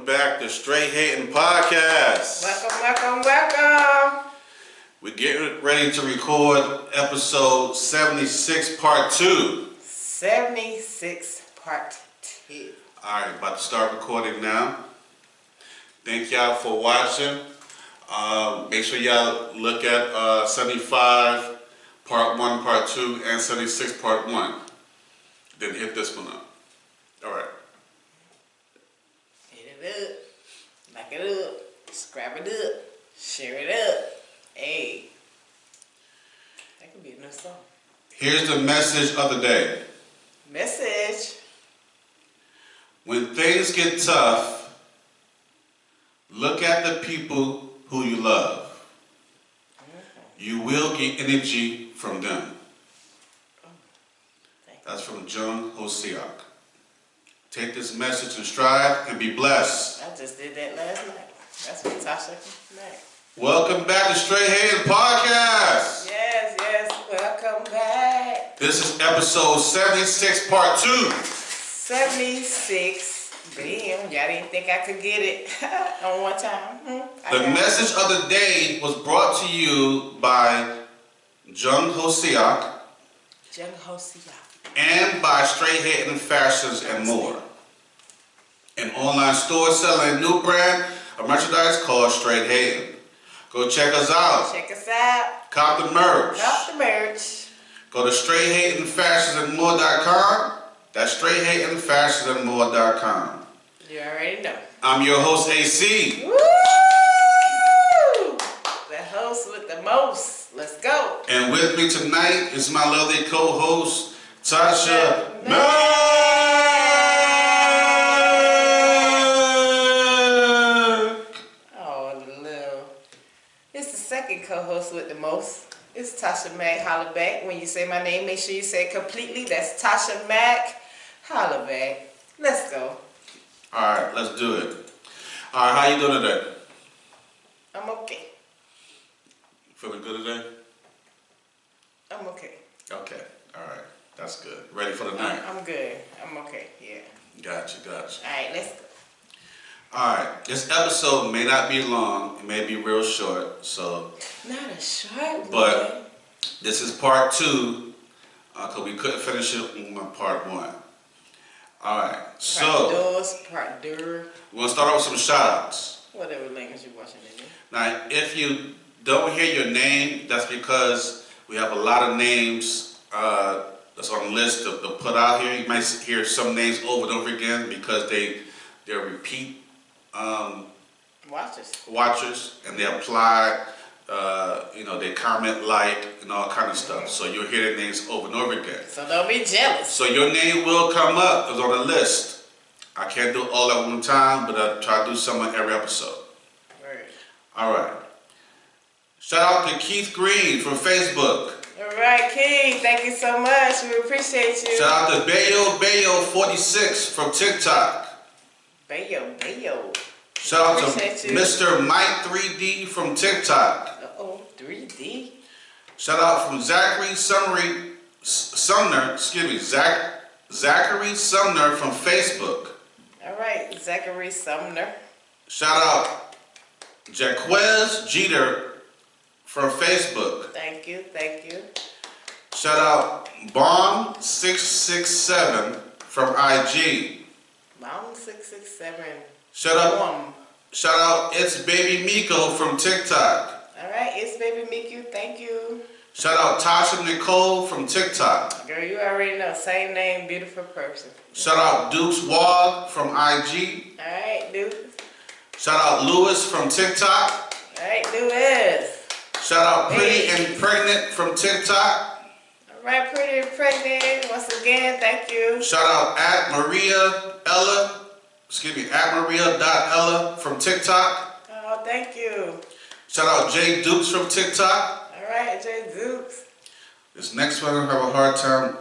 back to Straight Hating Podcast. Welcome. We're getting ready to record episode 76, part 2. 76, part 2. Alright, about to start recording now. Thank y'all for watching. Make sure y'all look at 75, part 1, part 2, and 76, part 1. Then hit this one up. Alright. Hit it up, back it up, scrap it up, share it up. Hey, that could be a new song. Here's the message of the day. Message. When things get tough, look at the people who you love. You will get energy from them. That's from Jung Hosiak. Take this message in stride and be blessed. I just did that last night. That's from Tasha Mack. Welcome back to Straight Hating Podcast. Yes, welcome back. This is episode 76, part 2. 76. Damn, y'all didn't think I could get it on one time. The message of the day was brought to you by Jung Hosiak and by Straight Hating Fashions and More. An online store selling a new brand of merchandise called Straight Hating. Go check us out. Cop the merch. Go to straighthatingfashionsandmore.com. That's straighthatingfashionsandmore.com. You already know. I'm your host, AC. Woo! The host with the most. Let's go. And with me tonight is my lovely co-host, Tasha Mack. Oh, little. It's the second co-host with the most. It's Tasha Mack. Holla back. When you say my name, make sure you say it completely. That's Tasha Mack. Holla back. Let's go. Alright, let's do it. Alright, how you doing today? I'm okay. Feeling good today? I'm okay. Okay, alright. That's good. Ready for the night? I'm good. I'm okay. Yeah. Gotcha. Alright, let's go. Alright, this episode may not be long. It may be real short, so... Not a short one. But this is part 2, because we couldn't finish it in part 1. Alright, so... Part deux. We're going to start off with some shout-outs. Whatever language you're watching in. Now, if you don't hear your name, that's because we have a lot of names that's on the list to put out here. You might hear some names over and over again because they're repeat watchers, and they apply, they comment, like, and all kind of stuff. So you'll hear their names over and over again. So don't be jealous. So your name will come up. It's on the list. I can't do it all at one time, but I'll try to do some on every episode. Right. All right. Shout out to Keith Green from Facebook. All right, Keith. Thank you so much. We appreciate you. Shout out to Bayo46 from TikTok. Bayo. Shout out to Mr. Mike 3D from TikTok. 3D. Shout out from Zachary Sumner from Facebook. All right, Zachary Sumner. Shout out Jaquez Jeter from Facebook. Thank you. Shout out Bomb667 from IG. Bomb667. Shout out It's Baby Miko from TikTok. All right, It's Baby Miko. Thank you. Shout out Tasha Nicole from TikTok. Girl, you already know. Same name, beautiful person. Shout out Dukes Wog from IG. All right, Duke. Shout out Lewis from TikTok. All right, Lewis. Shout out Pretty and Pregnant from TikTok. All right, Pretty and Pregnant. Once again, thank you. Shout out at Maria.Ella from TikTok. Oh, thank you. Shout out Jay Dukes from TikTok. All right, Jay Dukes. This next one I have a hard time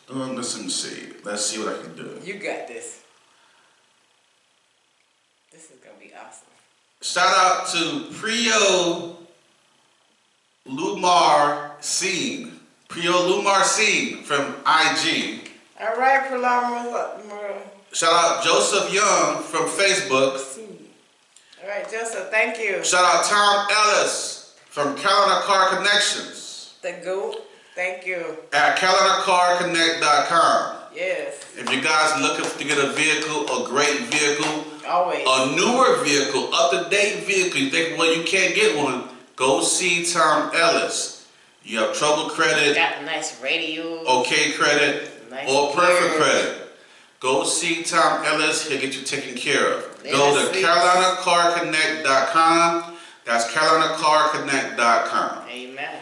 doing. Let's see. Let's see what I can do. You got this. This is going to be awesome. Shout out to Priyo Lumar Scene. Priyo Lumar Scene from IG. All right, Shout out Joseph Young from Facebook. All right, Joseph, thank you. Shout out Tom Ellis from Carolina Car Connections. The GOAT, thank you. At CarolinaCarConnect.com. Yes. If you guys looking to get a vehicle, a great vehicle, always a newer vehicle, up-to-date vehicle, you think, well, you can't get one, go see Tom Ellis. You have trouble credit, got a nice radio, okay credit, nice or perfect gear. credit. Go see Tom Ellis, he'll get you taken care of. Yes, Go to CarolinaCarConnect.com. That's CarolinaCarConnect.com. Amen.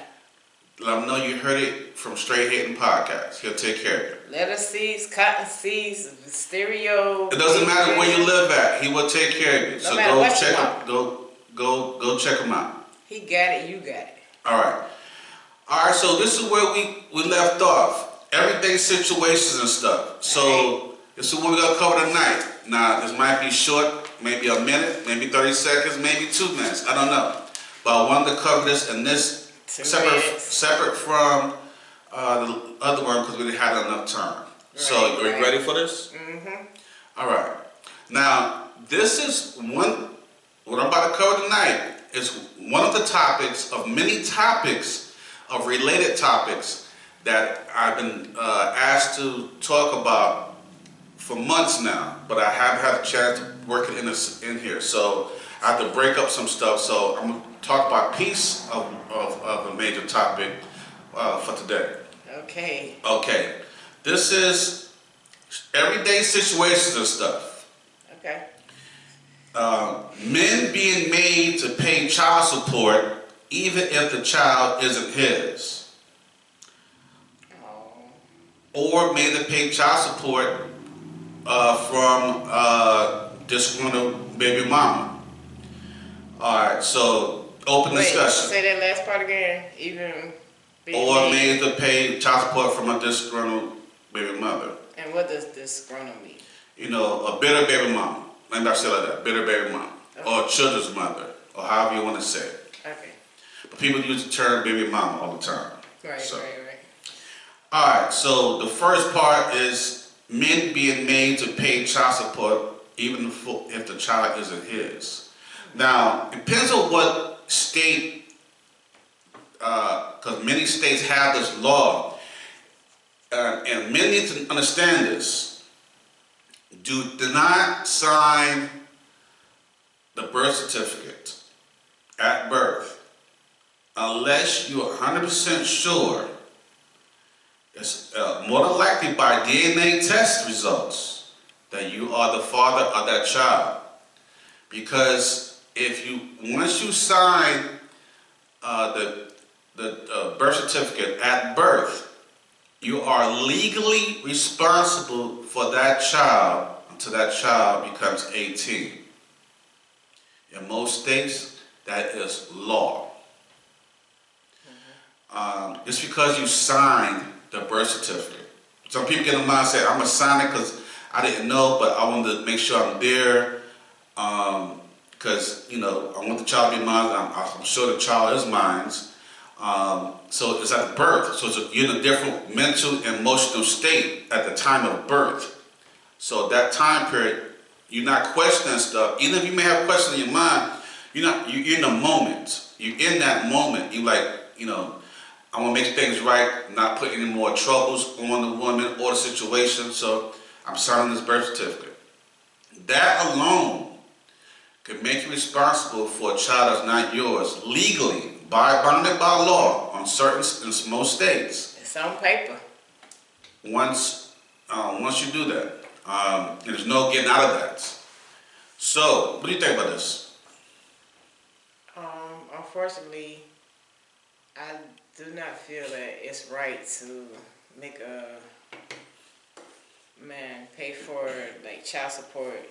Let him know you heard it from Straight Hitting Podcast. He'll take care of you. Leather seats, cotton seats, stereo. It doesn't matter where you live at. He will take care of you. No So matter go what check you him. want. Go check him out. He got it. You got it. All right. So this is where we left off. Everyday situations and stuff. So this is what we're gonna cover tonight. Now this might be short, maybe a minute, maybe 30 seconds, maybe 2 minutes. I don't know. But I wanted to cover this in this separate from the other one because we didn't have enough time. So are you ready for this? Mm-hmm. All right. Now this is what I'm about to cover tonight is one of the topics of many topics of related topics that I've been asked to talk about for months now, but I haven't had a chance to work it in here. So I have to break up some stuff. So I'm going to talk about a piece of a major topic for today. Okay. Okay. This is everyday situations and stuff. Okay. Men being made to pay child support even if the child isn't his. Oh. Or made to pay child support from disgruntled baby mama. Alright, so open discussion. Say that last part again. Even Or made to pay child support from a disgruntled baby mother. And what does disgruntled mean? You know, a bitter baby mama. Let me say it like that. Bitter baby mama. Okay. Or a children's mother. Or however you want to say it. Okay. But people use the term baby mama all the time. Right. Alright, so the first part is men being made to pay child support even if the child isn't his. Now, it depends on what state, because many states have this law, and men need to understand this. Do not sign the birth certificate at birth unless you're 100% sure. It's more than likely by DNA test results that you are the father of that child. Because once you sign the birth certificate at birth, you are legally responsible for that child until that child becomes 18. In most states, that is law. Just because you signed the birth certificate. Some people get in mind and say, I'm going to sign it because I didn't know, but I wanted to make sure I'm there because, I want the child to be mine. I'm sure the child is mine. So it's at birth. So you're in a different mental and emotional state at the time of birth. So that time period, you're not questioning stuff. Even if you may have questions in your mind, you're in the moment. You're in that moment. You're like, I want to make things right, not put any more troubles on the woman or the situation, so I'm signing this birth certificate. That alone could make you responsible for a child that's not yours, legally, bounded by law, in most states. It's on paper. Once you do that, there's no getting out of that. So, what do you think about this? Unfortunately, I do not feel that it's right to make a man pay for child support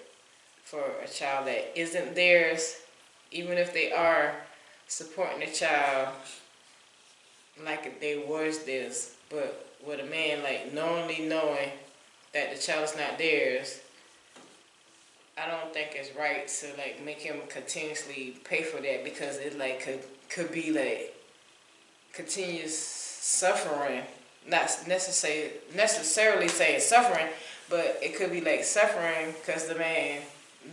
for a child that isn't theirs, even if they are supporting the child like if they was theirs. But with a man knowingly knowing that the child is not theirs, I don't think it's right to make him continuously pay for that, because it could be continuous suffering, not necessarily saying suffering, but it could be like suffering because the man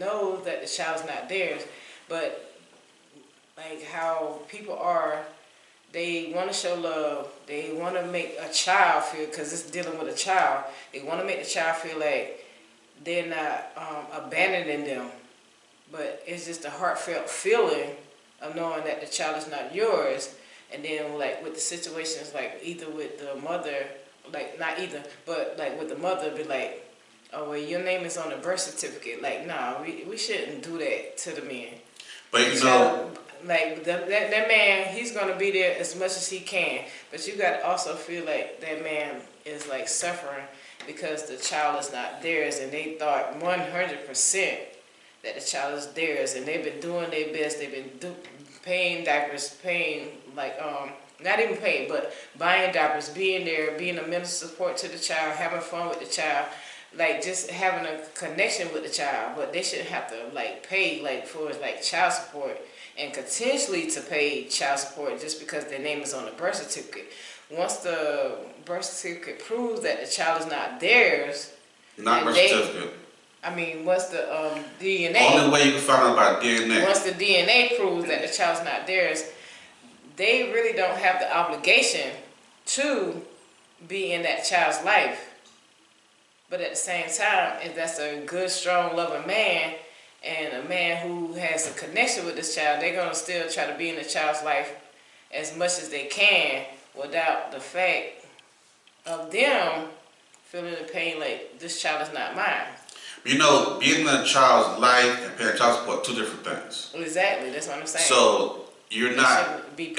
knows that the child's not theirs. But like how people are, they want to show love. They want to make a child feel, because it's dealing with a child, they want to make the child feel like they're not abandoning them. But it's just a heartfelt feeling of knowing that the child is not yours. And then like with the situations, like either with the mother, like not either, but like with the mother, be like, oh, well, your name is on the birth certificate. Like, nah, we shouldn't do that to the man. But you know, like that man, he's gonna be there as much as he can. But you got to also feel like that man is like suffering because the child is not theirs, and they thought 100% that the child is theirs, and they've been doing their best. They've been paying diapers, paying like not even paying, but buying diapers, being there, being a mental support to the child, having fun with the child, like just having a connection with the child. But they shouldn't have to like pay like for like child support and continuously to pay child support just because their name is on the birth certificate. Once the birth certificate proves that the child is not theirs, not birth certificate. I mean, once the DNA. Only way you can find out about DNA. Once the DNA proves that the child's not theirs, they really don't have the obligation to be in that child's life. But at the same time, if that's a good, strong, loving man, and a man who has a connection with this child, they're going to still try to be in the child's life as much as they can without the fact of them feeling the pain like, this child is not mine. You know, being in a child's life and paying child support, two different things. Exactly, that's what I'm saying. So you're not. Be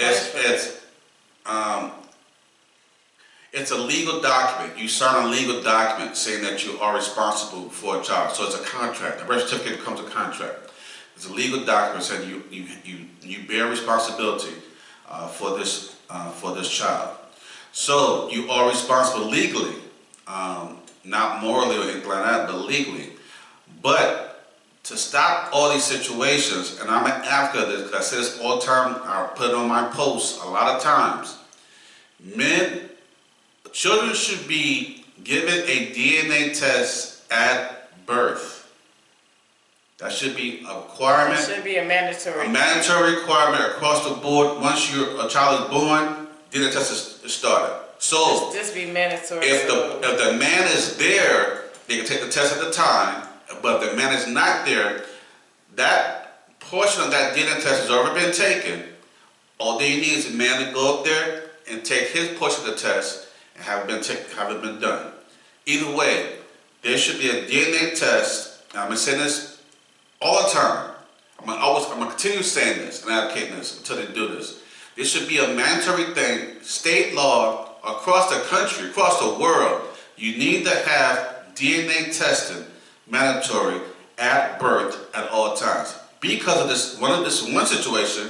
it's a legal document. You sign a legal document saying that you are responsible for a child. So it's a contract. A birth certificate becomes a contract. It's a legal document saying you bear responsibility for this child. So you are responsible legally, not morally or anything like that, but legally. But to stop all these situations, and I'm an advocate of this because I say this all the time, I put it on my posts a lot of times. Children should be given a DNA test at birth. That should be a requirement. It should be a mandatory. A mandatory requirement across the board. Once a child is born, DNA test is started. So just be mandatory. If the man is there, they can take the test at the time. But if the man is not there, that portion of that DNA test has already been taken. All they need is a man to go up there and take his portion of the test and have it been done. Either way, there should be a DNA test. And I'm going to say this all the time. I'm going to continue saying this and advocating this until they do this. This should be a mandatory thing, state law, across the country, across the world. You need to have DNA testing mandatory at birth at all times. Because of this one situation,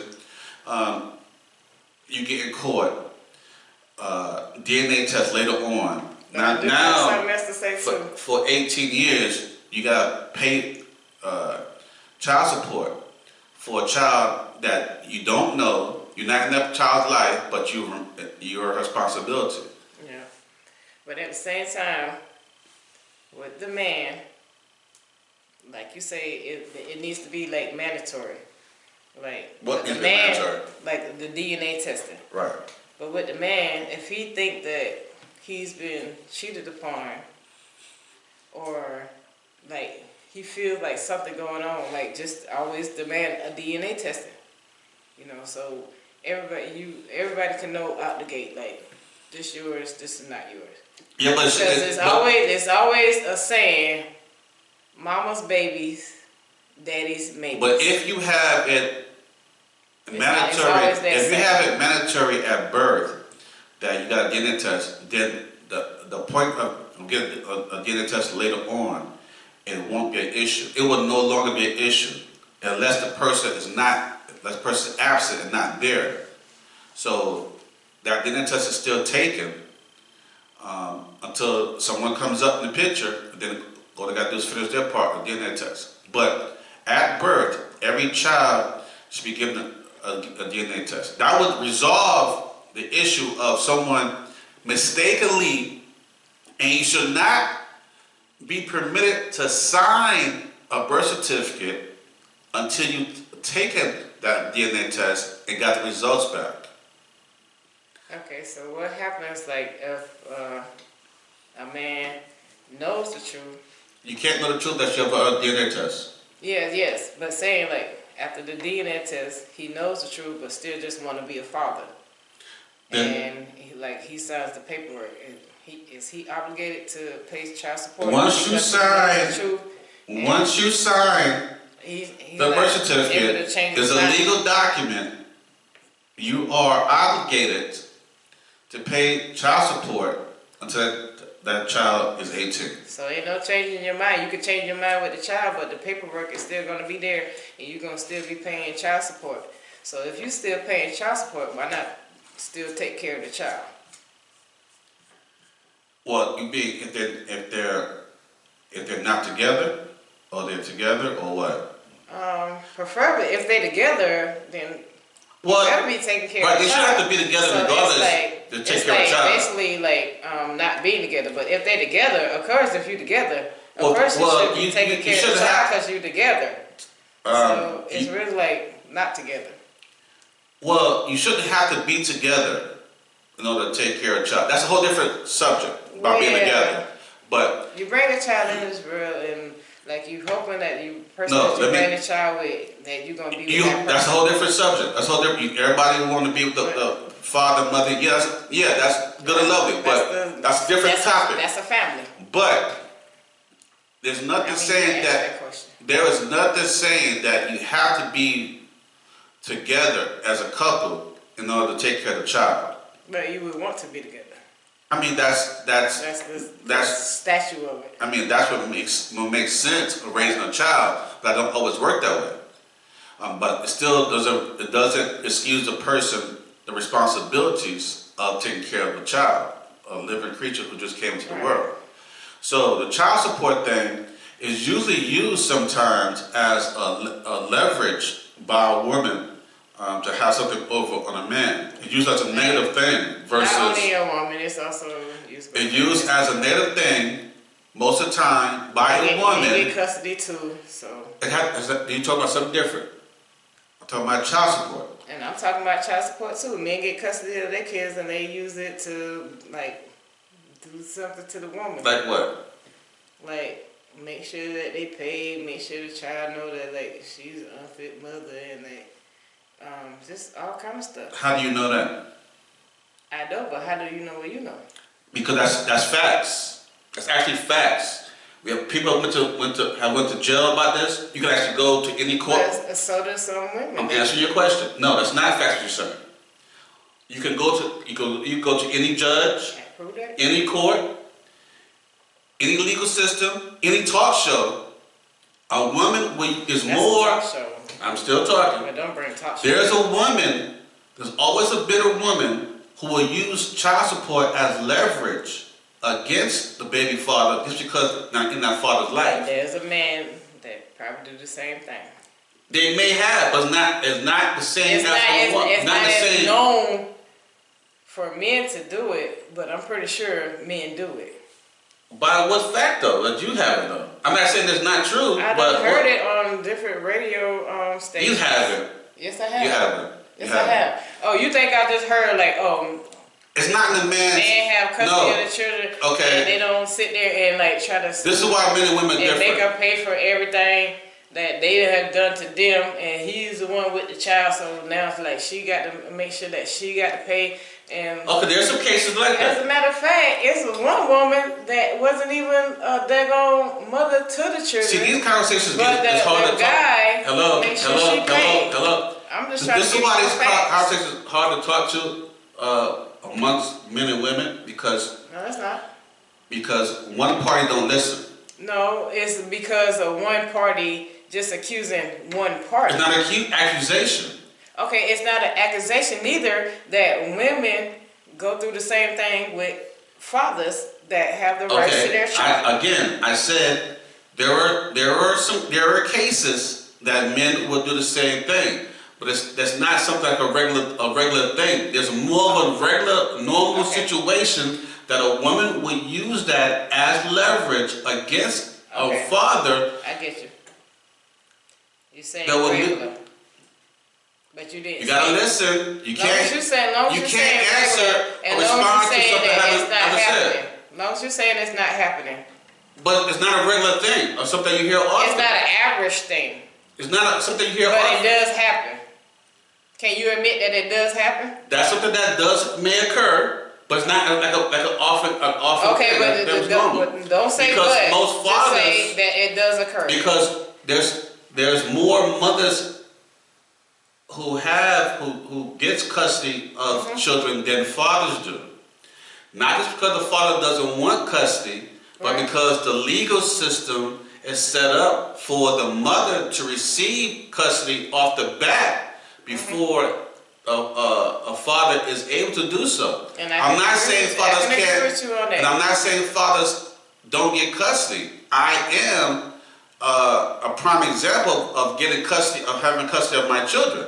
you get in court, DNA test later on. Now for 18 years, you got to pay child support for a child that you don't know. You're not in that child's life, but your responsibility. Yeah, but at the same time, with the man, like you say, it needs to be like mandatory. Like what the is man, mandatory? like the DNA testing. Right. But with the man, if he think that he's been cheated upon, or like he feels like something going on, like just always demand a DNA testing. You know, so everybody can know out the gate, like this yours, this is not yours. Yeah, but because it's always a saying, mama's babies, daddy's maybes. But if you have it mandatory at birth, that you got a DNA test, then the point of getting a DNA test later on, it won't be an issue. It will no longer be an issue unless the person is absent and not there. So that DNA test is still taken until someone comes up in the picture. Then all they got to do is finish their part of the DNA test. But at birth, every child should be given a DNA test. That would resolve the issue of someone mistakenly, and you should not be permitted to sign a birth certificate until you've taken that DNA test and got the results back. Okay, so what happens like if a man knows the truth? You can't know the truth unless you have a DNA test. Yes, but saying like after the DNA test, he knows the truth, but still just want to be a father, and he signs the paperwork. And is he obligated to pay child support? Once you sign the birth certificate, is a legal document. You are obligated to pay child support until that child is 18. So ain't no changing your mind. You can change your mind with the child, but the paperwork is still going to be there, and you're going to still be paying child support. So if you still paying child support, why not still take care of the child? Well, if they're not together, or they're together, or what? Preferably if they're together, then you gotta be taking care of the child. Right, they should have to be together regardless to take care of the child. Basically like not being together. But if they're together, of course, if you're together, of course you should be taking care of the child because you're together. So it's really like not together. Well, you shouldn't have to be together in order to take care of a child. That's a whole different subject about being together. But you bring a child in this world and like you hoping that you bring the child with that you're gonna be with that person. That's a whole different subject. That's a whole different. Everybody want to be with the father, mother. Yeah, that's good and lovely. But that's a different topic. That's a family. But there's nothing saying that. There is nothing saying that you have to be together as a couple in order to take care of the child. But you would want to be together. I mean, that's the statue of it. I mean, that's what makes sense of raising a child, but I don't always work that way. But it still doesn't excuse the person the responsibilities of taking care of a child, a living creature who just came into the world. So the child support thing is usually used sometimes as a leverage by a woman to have something over on a man. It's used as a negative thing versus... Not only a woman, it's also used... It's used as a negative thing most of the time by a woman. They get custody too, so... You talking about something different. I'm talking about child support. And I'm talking about child support too. Men get custody of their kids and they use it to, like, do something to the woman. Like what? Like, make sure that they pay, make sure the child know that, like, she's an unfit mother and, like, just all kind of stuff. How do you know that? I don't, but how do you know what you know? Because that's facts. That's actually facts. We have people who went to jail about this. You can actually go to any court. So do some women. I'm answering your question. No, that's not facts you're saying. You can go to any judge, any court, any legal system, any talk show. A woman is more. A talk show. I'm still talking. But don't bring talk show. There's a woman. There's always a bitter woman who will use child support as leverage against the baby father just because not in that father's life. And there's a man that probably do the same thing. They may have, but it's not the same. It's not as known for men to do it, but I'm pretty sure men do it. By what fact though? That you haven't though. I'm not saying it's not true. I've heard it on different radio stations. You haven't. Yes, I have. You haven't. Yes, I have. Oh, you think I just heard like, it's not in the man's... Men have custody of the children. Okay. And they don't sit there and like try to... This is why men and women are different. And make her pay for everything that they have done to them, and he's the one with the child, so now it's like she got to make sure that she got to pay. And okay, there's some cases like that. As a matter of fact, it's one woman that wasn't even a daggone mother to the children. See, these conversations it's hard to talk. Hello. I'm just trying to This is why these conversations are hard to talk to amongst men and women because... No, it's not. Because one party don't listen. No, it's because of one party just accusing one party. It's not an accusation. Okay, it's not an accusation neither that women go through the same thing with fathers that have the rights to their child. I said there are cases that men will do the same thing, But that's not something like a regular thing. There's more of a regular, normal situation that a woman would use that as leverage against a father. I get you. You're saying that regular, but you didn't. You gotta listen. You can't. You can't answer or respond to something that hasn't ever said. As long as you're saying it's not happening. But it's not a regular thing or something you hear often. It's not an average thing. It's not something you hear often. But it does happen. Can you admit that it does happen? That's something that may occur, but it's not like an often. Okay, but don't say because but. Most fathers, just say that it does occur. Because there's more mothers who gets custody of children than fathers do. Not just because the father doesn't want custody, but because the legal system is set up for the mother to receive custody off the bat before a father is able to do so. I'm not saying fathers can't, and I'm not saying fathers don't get custody. I am a prime example of getting custody, of having custody of my children.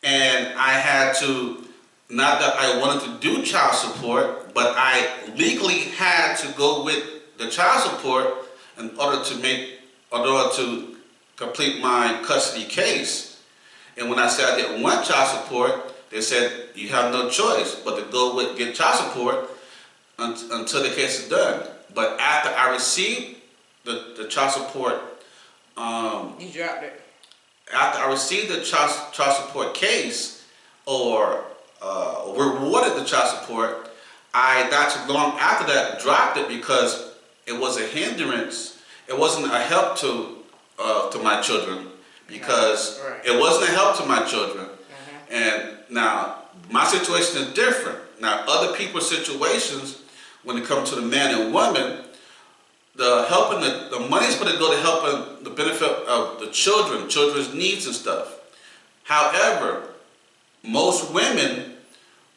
And I had to, not that I wanted to do child support, but I legally had to go with the child support in order to complete my custody case. And when I said I didn't want child support, they said you have no choice but to get child support until the case is done. But after I received the child support, you dropped it. After I received the child support case, or rewarded the child support, I not too long after that dropped it because it was a hindrance. It wasn't a help to my children, because it wasn't a help to my children. And now my situation is different. Now other people's situations, when it comes to the man and woman, the money is going to go to helping the benefit of the children's needs and stuff. However, most women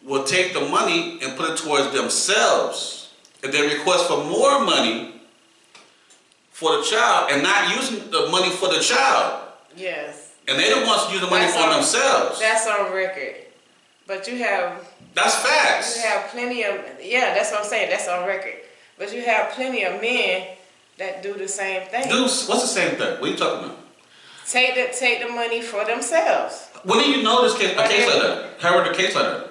will take the money and put it towards themselves. If they request for more money for the child and not using the money for the child. Yes. And they don't want to use the money for themselves. That's on record. But you have... That's facts. You have plenty of... Yeah, that's what I'm saying. That's on record. But you have plenty of men that do the same thing. What's the same thing? What are you talking about? Take the money for themselves. When do you know a case like that? How heard a case like that?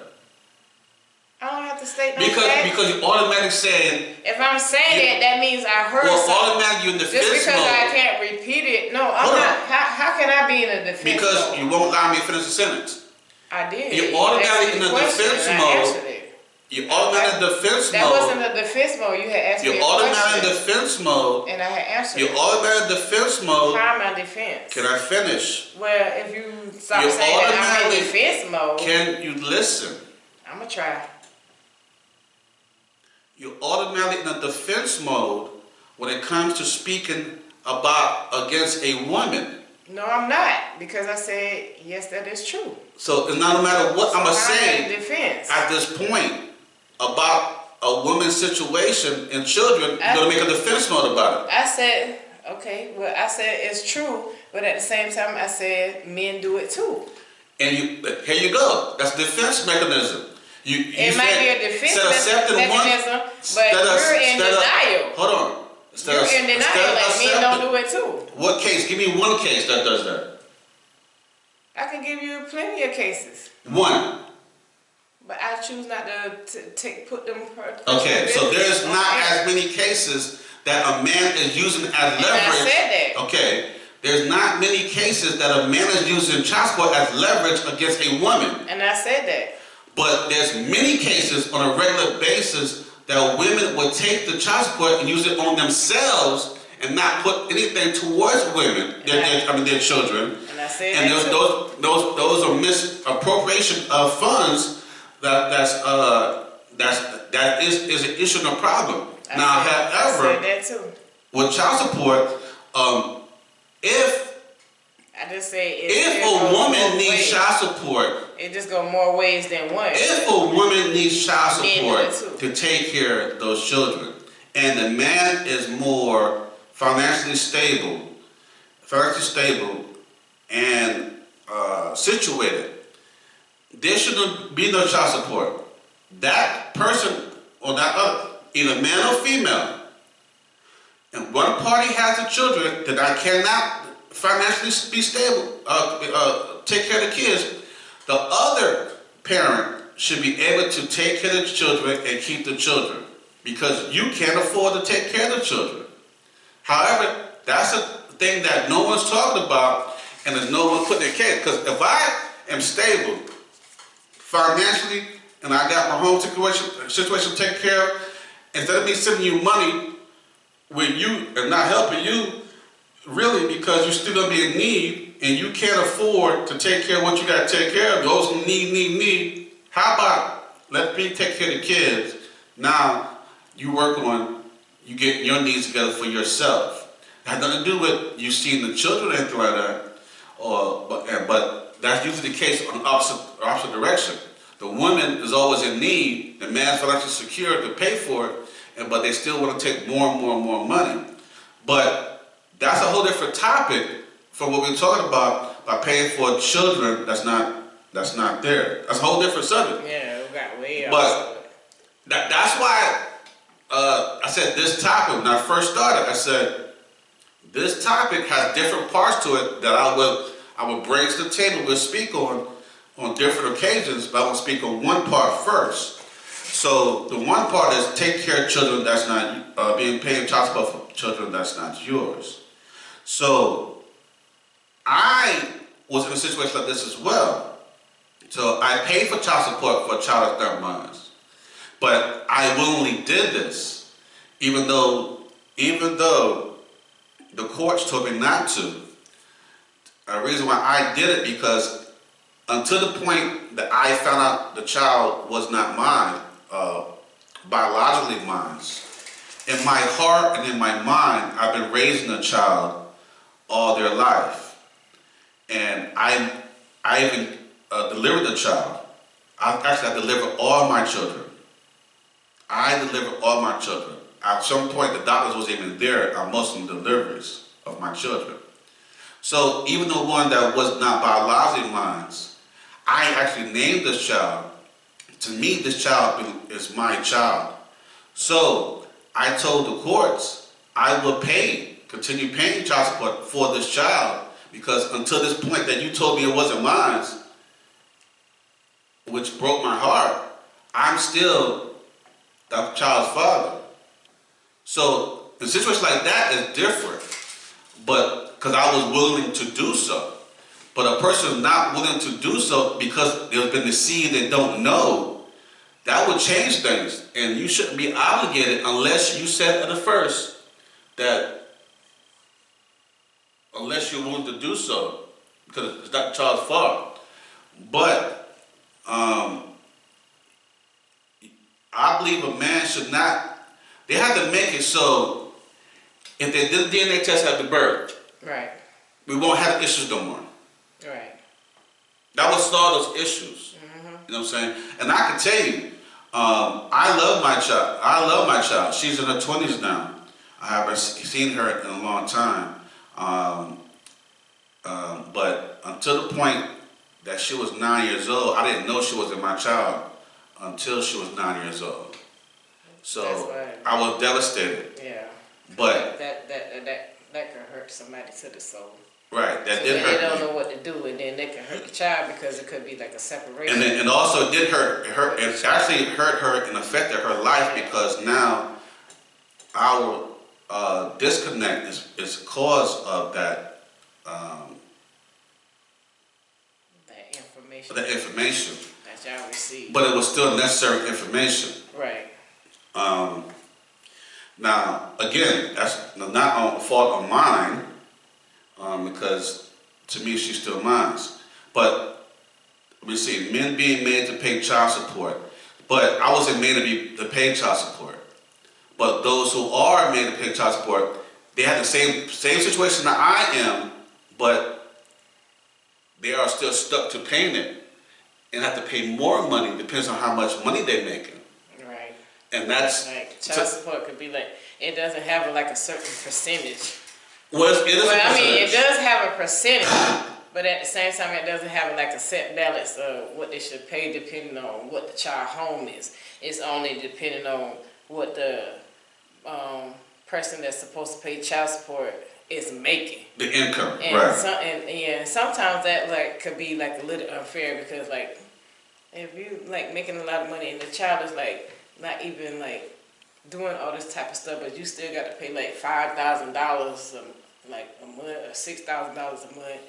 I don't have to state no facts. Because you automatically saying... If I'm saying that means I heard something. Automatically you're in defense mode. Just because I can't repeat it. No, I'm not. How can I be in a defense mode? Because you won't allow me to finish the sentence. I did. You're automatically in a defense mode. You're automatically in defense mode. That wasn't a defense mode. You had asked me a question. You're automatically in defense mode. And I had answered You're automatically in defense mode. How am I defense? Can I finish? Well, if you stop saying that I'm in defense mode. Can you listen? I'm going to try. You're automatically in a defense mode when it comes to speaking against a woman. No, I'm not, because I said, yes, that is true. So it's not no matter what I'm saying at this point about a woman's situation and children, you're going to make a defense mode about it. I said, okay, well, I said it's true, but at the same time, I said men do it too. And here you go. That's a defense mechanism. It might be a defense mechanism, but you're in denial. Hold on. You're in denial, like men don't do it too. What case? Give me one case that does that. I can give you plenty of cases. One. But I choose not to put them... Okay, so there's not as many cases that a man is using as leverage. And I said that. Okay. There's not many cases that a man is using child support as leverage against a woman. And I said that. But there's many cases on a regular basis that women will take the child support and use it on themselves and not put anything towards women, their children. And I said and those are misappropriation of funds that is an issue and a problem. However, I said that too. With child support, if a woman needs child support, it just go more ways than one. If a woman needs child support to take care of those children, and the man is more financially stable, and situated, there shouldn't be no child support. That person or that other, either man or female, and one party has the children that I cannot financially be stable, take care of the kids, the other parent should be able to take care of the children and keep the children because you can't afford to take care of the children. However, that's a thing that no one's talking about and there's no one putting their case. Because if I am stable financially and I got my home situation taken care of, instead of me sending you money with you and not helping you, really because you're still going to be in need and you can't afford to take care of what you got to take care of, those who need. How about let me take care of the kids? Now you work on, you get your needs together for yourself. It has nothing to do with you seeing the children or anything like that, but that's usually the case on the opposite direction. The woman is always in need, the man's financially secure to pay for it, but they still want to take more and more money. But that's a whole different topic from what we're talking about by paying for children that's not there. That's a whole different subject. Yeah, we got way off. But that's why I said this topic, when I first started, I said this topic has different parts to it that I would bring to the table, we'll speak on different occasions, but I will speak on one part first. So the one part is take care of children that's not being paid child support for children that's not yours. So I was in a situation like this as well. So I paid for child support for a child that's not mine. But I willingly did this, even though the courts told me not to. The reason why I did it because until the point that I found out the child was not mine, biologically mine, in my heart and in my mind, I've been raising a child all their life. And I even delivered the child. I delivered all my children. I delivered all my children. At some point, the doctors wasn't even there on most of the deliveries of my children. So even the one that was not biologically mine, I actually named this child. To me, this child is my child. So I told the courts I will continue paying child support for this child because until this point that you told me it wasn't mine, which broke my heart, I'm still that child's father. So a situation like that is different, but because I was willing to do so. But a person who's not willing to do so because there's been the seed they don't know, that would change things. And you shouldn't be obligated unless you said at the first that unless you're willing to do so, because it's not the child's fault. But I believe a man should not, they have to make it so if they did the DNA test at the birth, right, we won't have issues no more. Right. That would solve those issues. Mm-hmm. You know what I'm saying? And I can tell you, I love my child. I love my child. She's in her 20s now. I haven't seen her in a long time. But until the point that she was 9 years old, I didn't know she wasn't my child until she was 9 years old. So I was devastated. Yeah. But that can hurt somebody to the soul. Right, that so did hurt. They don't know what to do, and then they can hurt the child because it could be like a separation. And also it did hurt her. It actually hurt her and affected her life because now our disconnect is cause of that. That information. The information. That y'all received. But it was still necessary information. Right. Now again, that's not on fault of mine. Because to me she's still mine. But let me see, men being made to pay child support. But I wasn't made to pay child support. But those who are made to pay child support, they have the same situation that I am, but they are still stuck to paying it and have to pay more money, depends on how much money they're making. Right. And that's like child support could be like, it doesn't have like a certain percentage. Well, it does have a percentage, But at the same time, it doesn't have like a set balance of what they should pay depending on what the child home is. It's only depending on what the person that's supposed to pay child support is making. The income, And right. sometimes that like could be like a little unfair because like if you like making a lot of money and the child is like not even like doing all this type of stuff, but you still got to pay like $5,000 like a month or $6,000 a month.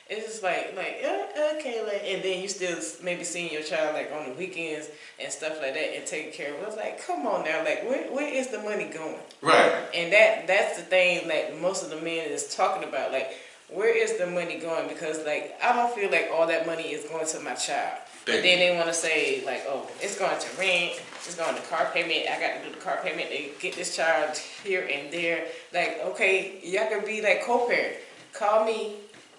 It's just like okay, like, and then you still maybe seeing your child like on the weekends and stuff like that and taking care of it. It's like, come on now, like where is the money going? Right. And that's the thing that most of the men is talking about. Like, where is the money going? Because like I don't feel like all that money is going to my child. But then they want to say like, oh, it's going to rent, it's going to car payment. I got to do the car payment to get this child here and there. Like, okay, y'all can be like co-parent. Call me.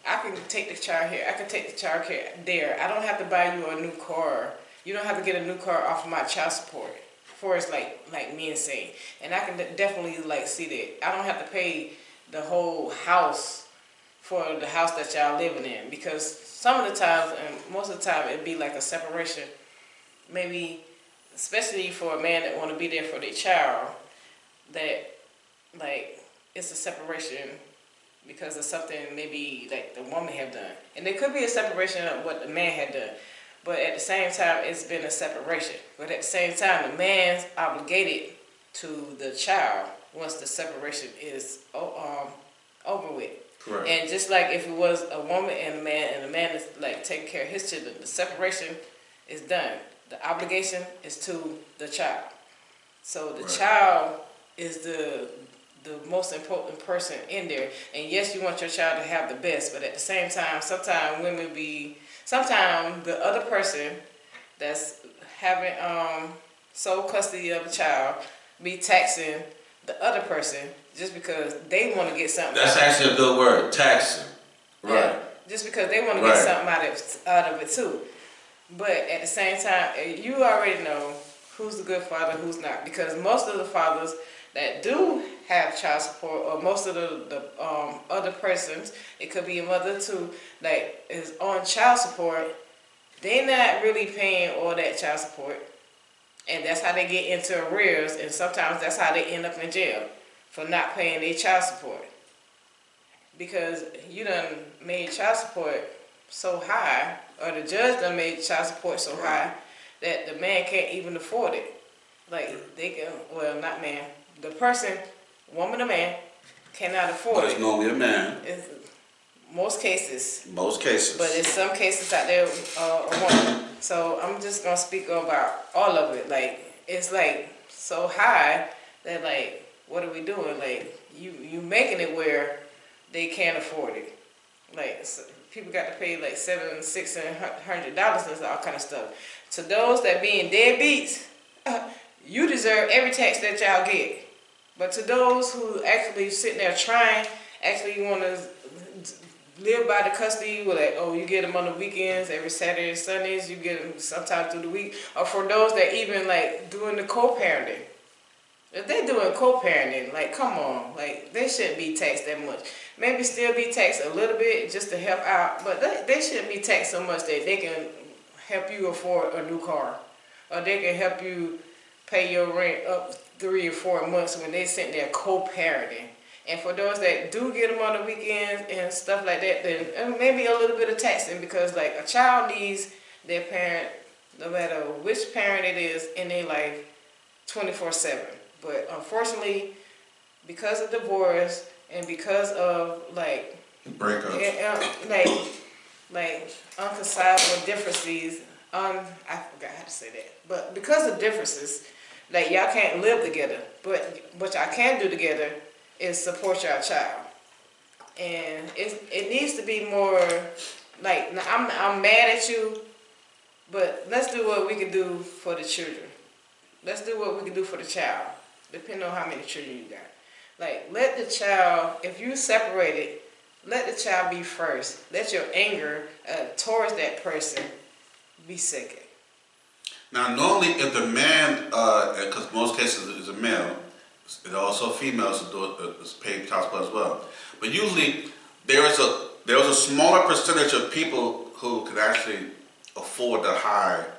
I can take the child here. I can take the child care there. I don't have to buy you a new car. You don't have to get a new car off of my child support. For it's like men saying, and I can definitely like see that. I don't have to pay the whole house for the house that y'all living in, because some of the times and most of the time it'd be like a separation. Maybe especially for a man that want to be there for their child, that like it's a separation because of something maybe like the woman have done. And there could be a separation of what the man had done. But at the same time, it's been a separation. But at the same time, the man's obligated to the child once the separation is over with. Correct. And just like if it was a woman and the man is like taking care of his children, the separation is done. The obligation is to the child. So the child is the most important person in there. And yes, you want your child to have the best, but at the same time, sometimes the other person that's having sole custody of the child be taxing the other person just because they want to get something. That's actually a good word, taxing. Right. Yeah, just because they want to get something out of it too. But at the same time, you already know who's the good father, who's not. Because most of the fathers that do have child support, or most of the other persons, it could be a mother too, that is on child support, they're not really paying all that child support. And that's how they get into arrears, and sometimes that's how they end up in jail for not paying their child support. Because you done made child support so high, or the judge done made child support so high, that the man can't even afford it. Like, they can, well, not man, the person, woman or man, cannot afford it. But it's normally a man. It's most cases. Most cases. But in some cases out there, a woman. So I'm just going to speak about all of it. Like, it's like so high that like, what are we doing? Like, you making it where they can't afford it. Like, so people got to pay like $700, $600 and all kind of stuff. To those that being deadbeats, you deserve every tax that y'all get. But to those who actually sitting there trying, actually want to live by the custody, with like, oh, you get them on the weekends, every Saturday and Sundays, you get them sometime through the week. Or for those that even like doing the co-parenting. If they doing co-parenting, like, come on, like, they shouldn't be taxed that much. Maybe still be taxed a little bit just to help out, but they shouldn't be taxed so much that they can help you afford a new car, or they can help you pay your rent up 3 or 4 months when they sitting there co-parenting. And for those that do get them on the weekends and stuff like that, then maybe a little bit of taxing, because like a child needs their parent, no matter which parent it is in their life, 24/7. But unfortunately, because of divorce and because of like breakups, like unconceivable differences, I forgot how to say that. But because of differences, like y'all can't live together. But what y'all can do together is support your child. And it needs to be more like, I'm mad at you, but let's do what we can do for the children. Let's do what we can do for the child, depending on how many children you got. Like, let the child, if you separated, let the child be first. Let your anger towards that person be second. Now, normally, if the man, because most cases is a male, and also females is paid child support as well. But usually, there is there was a smaller percentage of people who could actually afford to hire.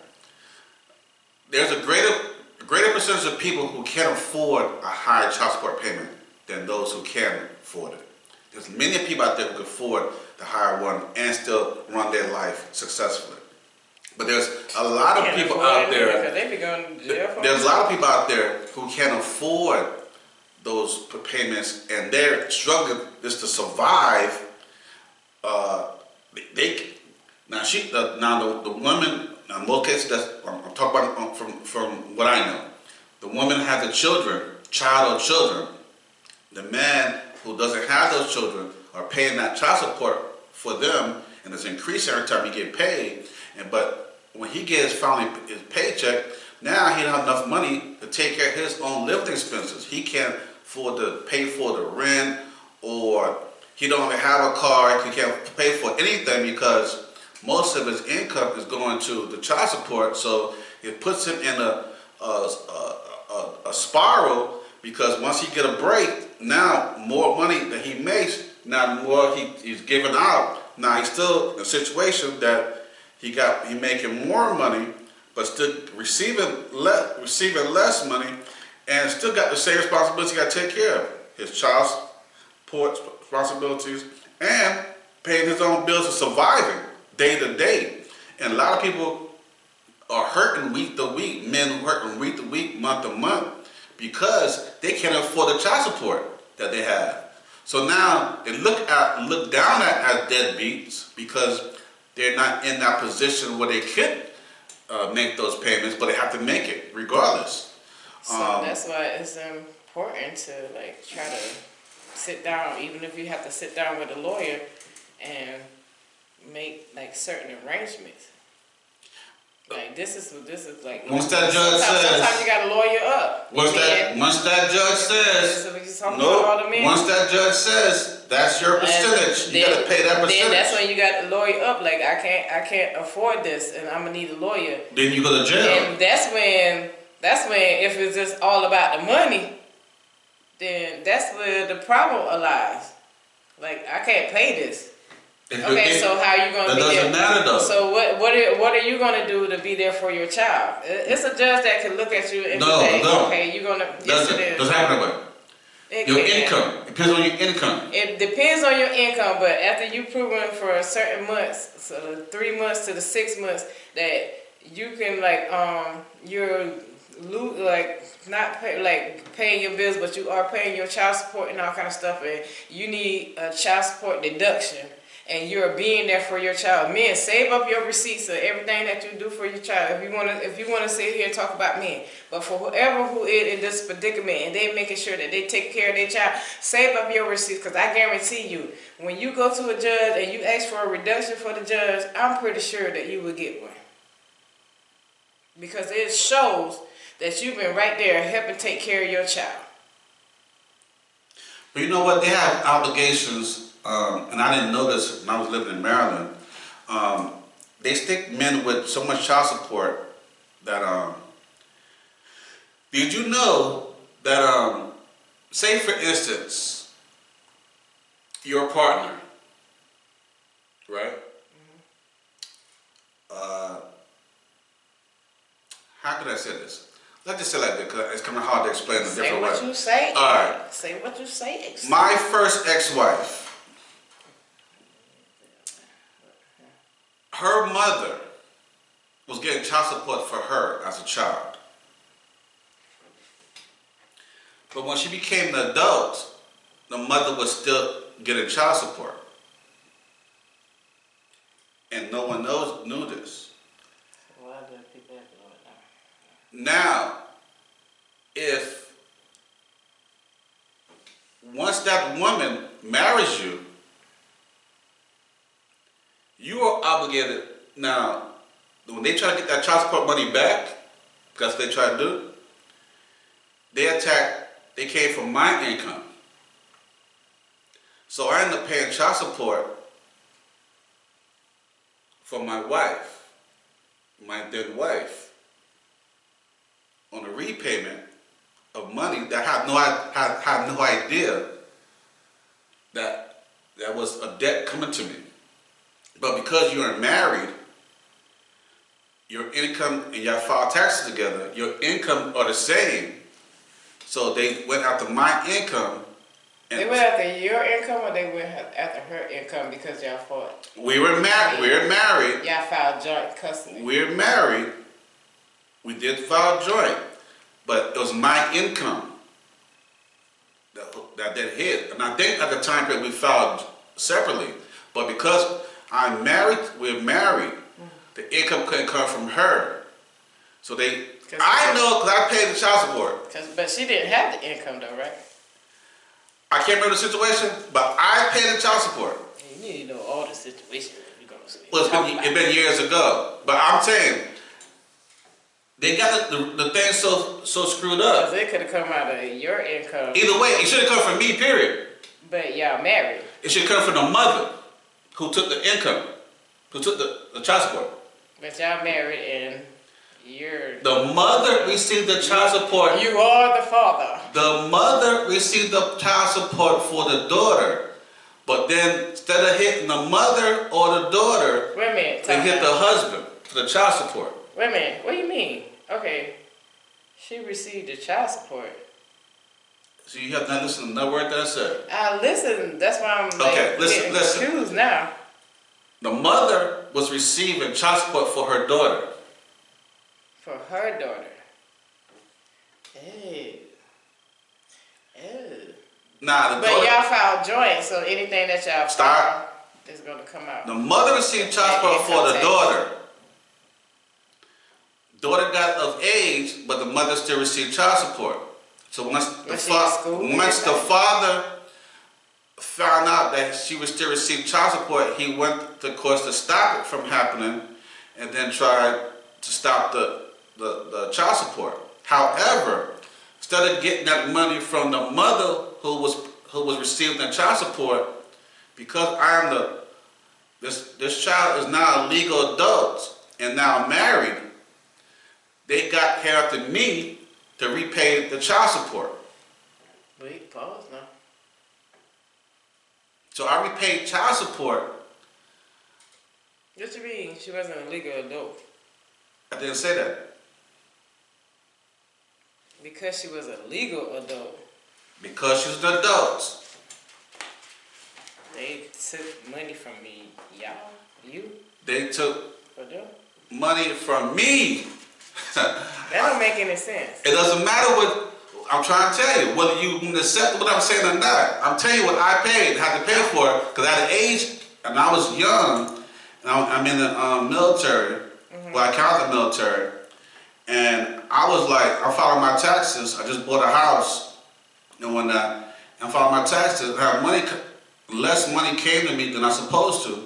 There's a greater percentage of people who can't afford a high child support payment than those who can afford it. There's many people out there who can afford to hire one and still run their life successfully. But there's a lot of people out there. Because they be going to jail for There's a lot of people out there who can't afford those payments, and they're struggling just to survive. The woman, now in most cases, I'm talking about from what I know. The woman has the child or children. The man who doesn't have those children are paying that child support for them, and it's increasing every time he get paid. But when he gets finally his paycheck, now he don't have enough money to take care of his own living expenses. He can't afford to pay for the rent, or he don't even have a car. He can't pay for anything because most of his income is going to the child support. So it puts him in a spiral, because once he get a break, now more money that he makes, now more he's giving out. Now he's still in a situation that he making more money, but still receiving less money, and still got the same responsibilities he got to take care of. His child support responsibilities and paying his own bills and surviving day to day. And a lot of people are hurting week to week, men hurting week to week, month to month, because they can't afford the child support that they have. So now they look down at deadbeats because they're not in that position where they could make those payments, but they have to make it regardless. So that's why it's important to try to sit down, even if you have to sit down with a lawyer and make certain arrangements. This is once that judge says, sometimes you got to lawyer up. Once that judge says, once that judge says that's your percentage, you got to pay that percentage. Then that's when you got to lawyer up. I can't afford this, and I'm gonna need a lawyer. Then you go to jail. And that's when if it's just all about the money, then that's where the problem lies. I can't pay this. Okay, so how are you going to be there? That doesn't matter though. So what are you going to do to be there for your child? It's a judge that can look at you and say, okay, you're going to. Yes, it is. Doesn't happen that way. Your income. It depends on your income. It depends on your income, but after you proven for certain months, so the 3 months to the 6 months, that you can you're not paying your bills, but you are paying your child support and all kind of stuff, and you need a child support deduction, and you're being there for your child. Men, save up your receipts of everything that you do for your child. If you wanna sit here and talk about men, but for whoever who is in this predicament and they making sure that they take care of their child, save up your receipts, because I guarantee you, when you go to a judge and you ask for a reduction for the judge, I'm pretty sure that you will get one, because it shows that you've been right there helping take care of your child. But you know what? They have obligations, and I didn't know this when I was living in Maryland. They stick men with so much child support that, did you know that, say for instance, your partner, right? How could I say this? Let's just say like that, because it's kind of hard to explain in a different way. Say what you say. All right. Say what you say. My first ex-wife, her mother was getting child support for her as a child. But when she became an adult, the mother was still getting child support. And no one knew this. Now, if once that woman marries you, you are obligated. Now, when they try to get that child support money back, because they try to do, they came from my income. So I end up paying child support for my wife, my then wife, on a repayment of money that I had no idea that that was a debt coming to me. But because you are married, your income and y'all file taxes together, your income are the same. So they went after my income. And they went after your income, or they went after her income because y'all fought? We were married. We're married. Y'all filed joint custody. We're married. We did file joint, but it was my income that hit. And I think at the time period we filed separately, but because I'm married, we're married. The income couldn't come from her, so I know because I paid the child support. But she didn't have the income though, right? I can't remember the situation, but I paid the child support. You need to know all the situations you're gonna say. Well, it's been years ago, but I'm saying they got the thing so screwed up. Because it could have come out of your income. Either way, it should have come from me. Period. But y'all married. It should come from the mother who took the income, who took the child support. But y'all married and the mother received the child support. You are the father. The mother received the child support for the daughter. But then instead of hitting the mother or the daughter, wait a minute, they hit the husband for the child support. Wait a minute, what do you mean? Okay, she received the child support. So you have to listen to another word that I said. I listen, that's why I'm okay, listen. confused now. The mother was receiving child support for her daughter. For her daughter. Ew. Nah, but y'all filed joint, so anything that y'all file is going to come out. The mother received child support for the daughter. Daughter got of age, but the mother still received child support. So once the father found out that she would still receive child support, he went to course to stop it from happening, and then tried to stop the child support. However, instead of getting that money from the mother who was receiving the child support, because this child is now a legal adult and now married, they got here after me to repay the child support. Wait, pause now. So I repaid child support. What you mean? She wasn't a legal adult. I didn't say that. Because she was a legal adult. Because she was an adult. They took money from me. Y'all? You? They took them? money from me. That don't make any sense. It doesn't matter what I'm trying to tell you, whether you accept what I'm saying or not. I'm telling you what I paid, had to pay for it, because at an age, and I was young, and I'm in the military, well, I counted the military, and I was like, I'm filing my taxes. I just bought a house and whatnot, and filing my taxes. I had money, less money came to me than I was supposed to.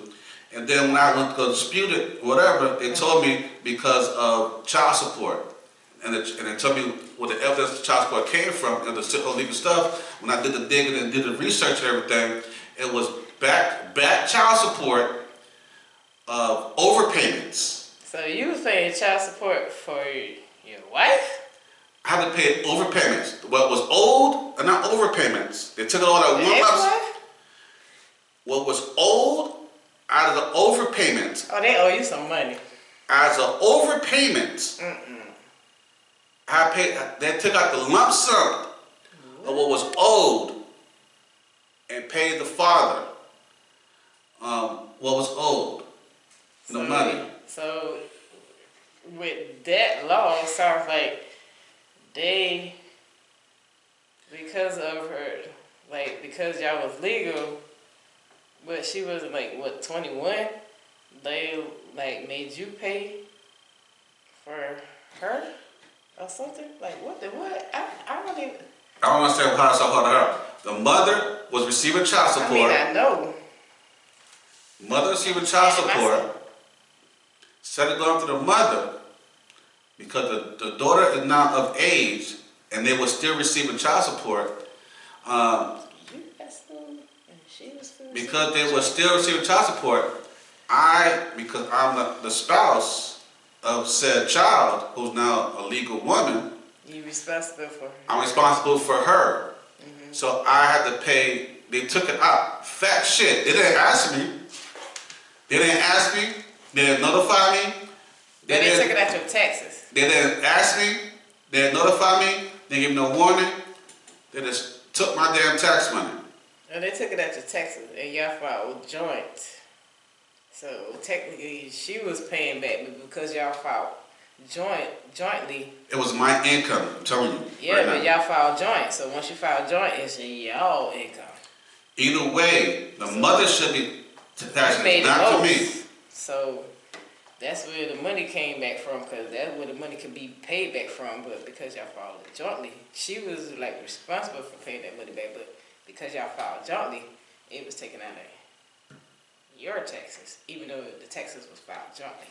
And then when I went to go dispute it, whatever, they told me because of child support. And they told me where the evidence of child support came from and the illegal stuff. When I did the digging and did the research and everything, it was back child support of overpayments. So you was paying child support for your wife? I had to pay overpayments. What was owed and not overpayments. They took it all at one month. What was owed out of the overpayment. Oh, they owe you some money. As an overpayment, they took out the lump sum of what was owed and paid the father what was owed. The money. So, with that law, it sounds like they, because of her, like, because y'all was legal, but she was like, what, 21? They like made you pay for her or something? Like what? I don't even. I don't understand how it's so hard to her. The mother was receiving child support. I mean, I know. Mother receiving child support. Instead of going to the mother, because the daughter is now of age and they were still receiving child support. Because they were still receiving child support, because I'm the spouse of said child, who's now a legal woman. You're responsible for her. I'm responsible for her. So I had to pay they took it out. Fat shit. They didn't ask me. They didn't ask me. They didn't notify me. They took it out your taxes. They didn't ask me. They didn't notify me. They didn't give me no warning. They just took my damn tax money. And they took it out your taxes, and y'all filed joint. So technically, she was paying back, but because y'all filed jointly. It was my income, I'm telling you. Yeah, right but y'all filed joint. So once you file joint, it's y'all income. Either way, the mother should be taxed, not to me. So that's where the money came back from, because that's where the money can be paid back from. But because y'all filed it jointly, she was like responsible for paying that money back. But because y'all filed jointly, it was taken out of your taxes, even though the taxes was filed jointly.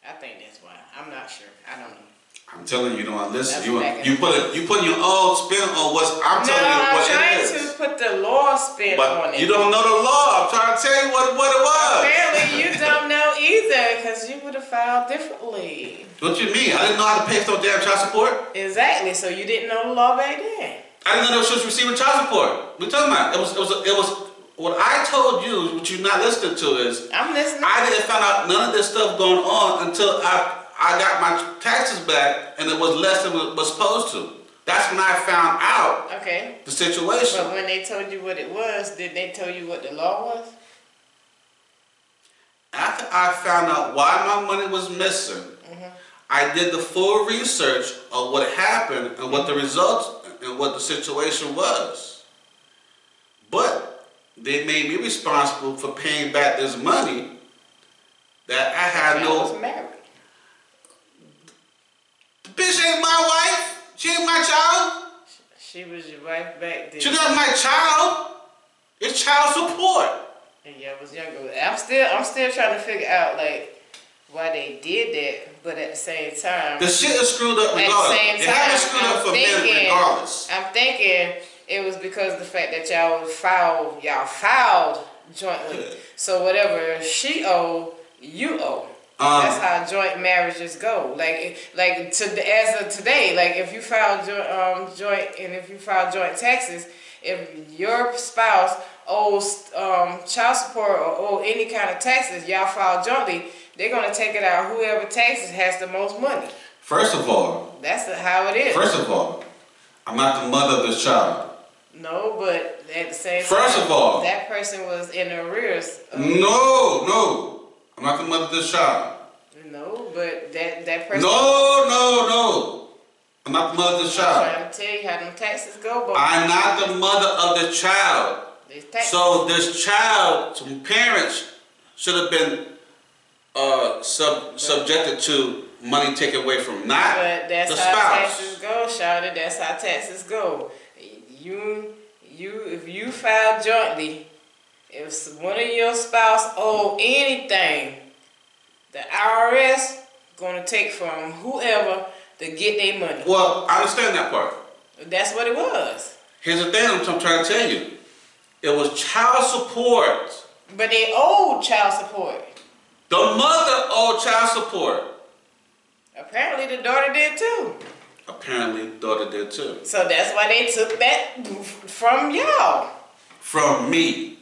I think that's why. I'm not sure. I don't know. I'm telling you, you don't listen. You put your own spin on what's. I'm telling you what it is. I'm trying to put the law spin on it. You don't know the law. I'm trying to tell you what it was. Apparently, you don't know either, because you would have filed differently. What you mean? I didn't know how to pay no damn child support. Exactly. So you didn't know the law back then. I didn't know that she was receiving child support. What are you talking about? It was. What I told you, what you're not listening to is. I'm listening. I didn't find out none of this stuff going on until I got my taxes back, and it was less than it was supposed to. That's when I found out the situation. But when they told you what it was, did they tell you what the law was? After I found out why my money was missing, I did the full research of what happened and what the results and what the situation was. But they made me responsible for paying back this money that I had no. I was married. The bitch ain't my wife. She ain't my child. She was your wife back then. She's not my child. It's child support. And yeah, I was younger. I'm still trying to figure out like why they did that, but at the same time, the shit is screwed up regardless. At the same time, it haven't screwed up for men regardless. I'm thinking it was because of the fact that y'all filed jointly. So whatever she owe, you owe. That's how joint marriages go. As of today, like if you file joint and if you file joint taxes, if your spouse owes child support or owe any kind of taxes, y'all file jointly, they're gonna take it out whoever taxes has the most money. First of all, that's how it is. First of all, I'm not the mother of this child. No, but at the same time, first of all, that person was in arrears. No, I'm not the mother of this child. No, but that person. No. I'm not the mother of this child. I'm trying to tell you how them taxes go. But I'm not the mother of the child. So this child, some parents should have been subjected to money taken away from not but that's the how spouse. Taxes go, Shawty. That's how taxes go. If you file jointly, if one of your spouse owe anything, the IRS gonna take from whoever to get their money. Well, I understand that part. That's what it was. Here's the thing I'm trying to tell you. It was child support. But they owed child support. The mother owed child support. Apparently the daughter did too. Apparently the daughter did too. So that's why they took that from y'all. From me.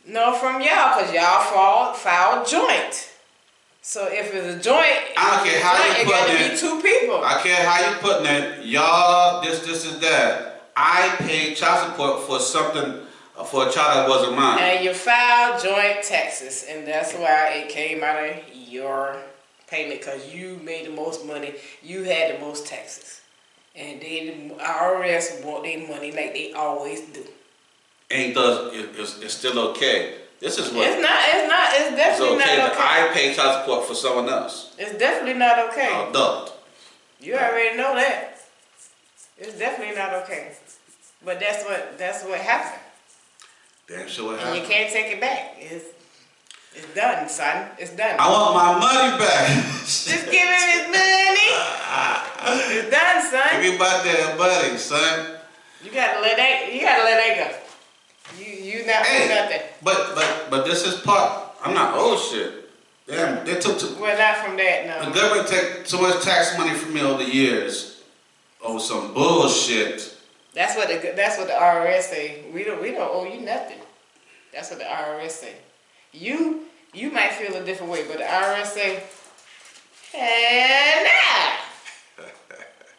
No, from y'all, because y'all filed joint. So if it's a joint, I don't care how you putting it. It gotta be two people. I care how you putting it. Y'all, this and that. I paid child support for something, for a child that wasn't mine. And you filed joint taxes, and that's why it came out of your payment, because you made the most money. You had the most taxes. And the IRS want their money like they always do. It's still okay. This is what. It's definitely it's okay not okay. I pay child support for someone else. It's definitely not okay. No, don't. You already know that. It's definitely not okay. But that's what happened. Damn sure what happened. And you can't take it back. It's done, son. It's done. I want my money back. Just give him his money. It's done, son. Give me my damn money, son. You gotta let that go. You not doing nothing. But this is part. I'm not old shit. Damn, they took. Well, not from that, no. The government take so much tax money from me over the years over some bullshit. That's what the IRS say. We don't owe you nothing. That's what the IRS say. You might feel a different way, but the IRS say, hey, nah.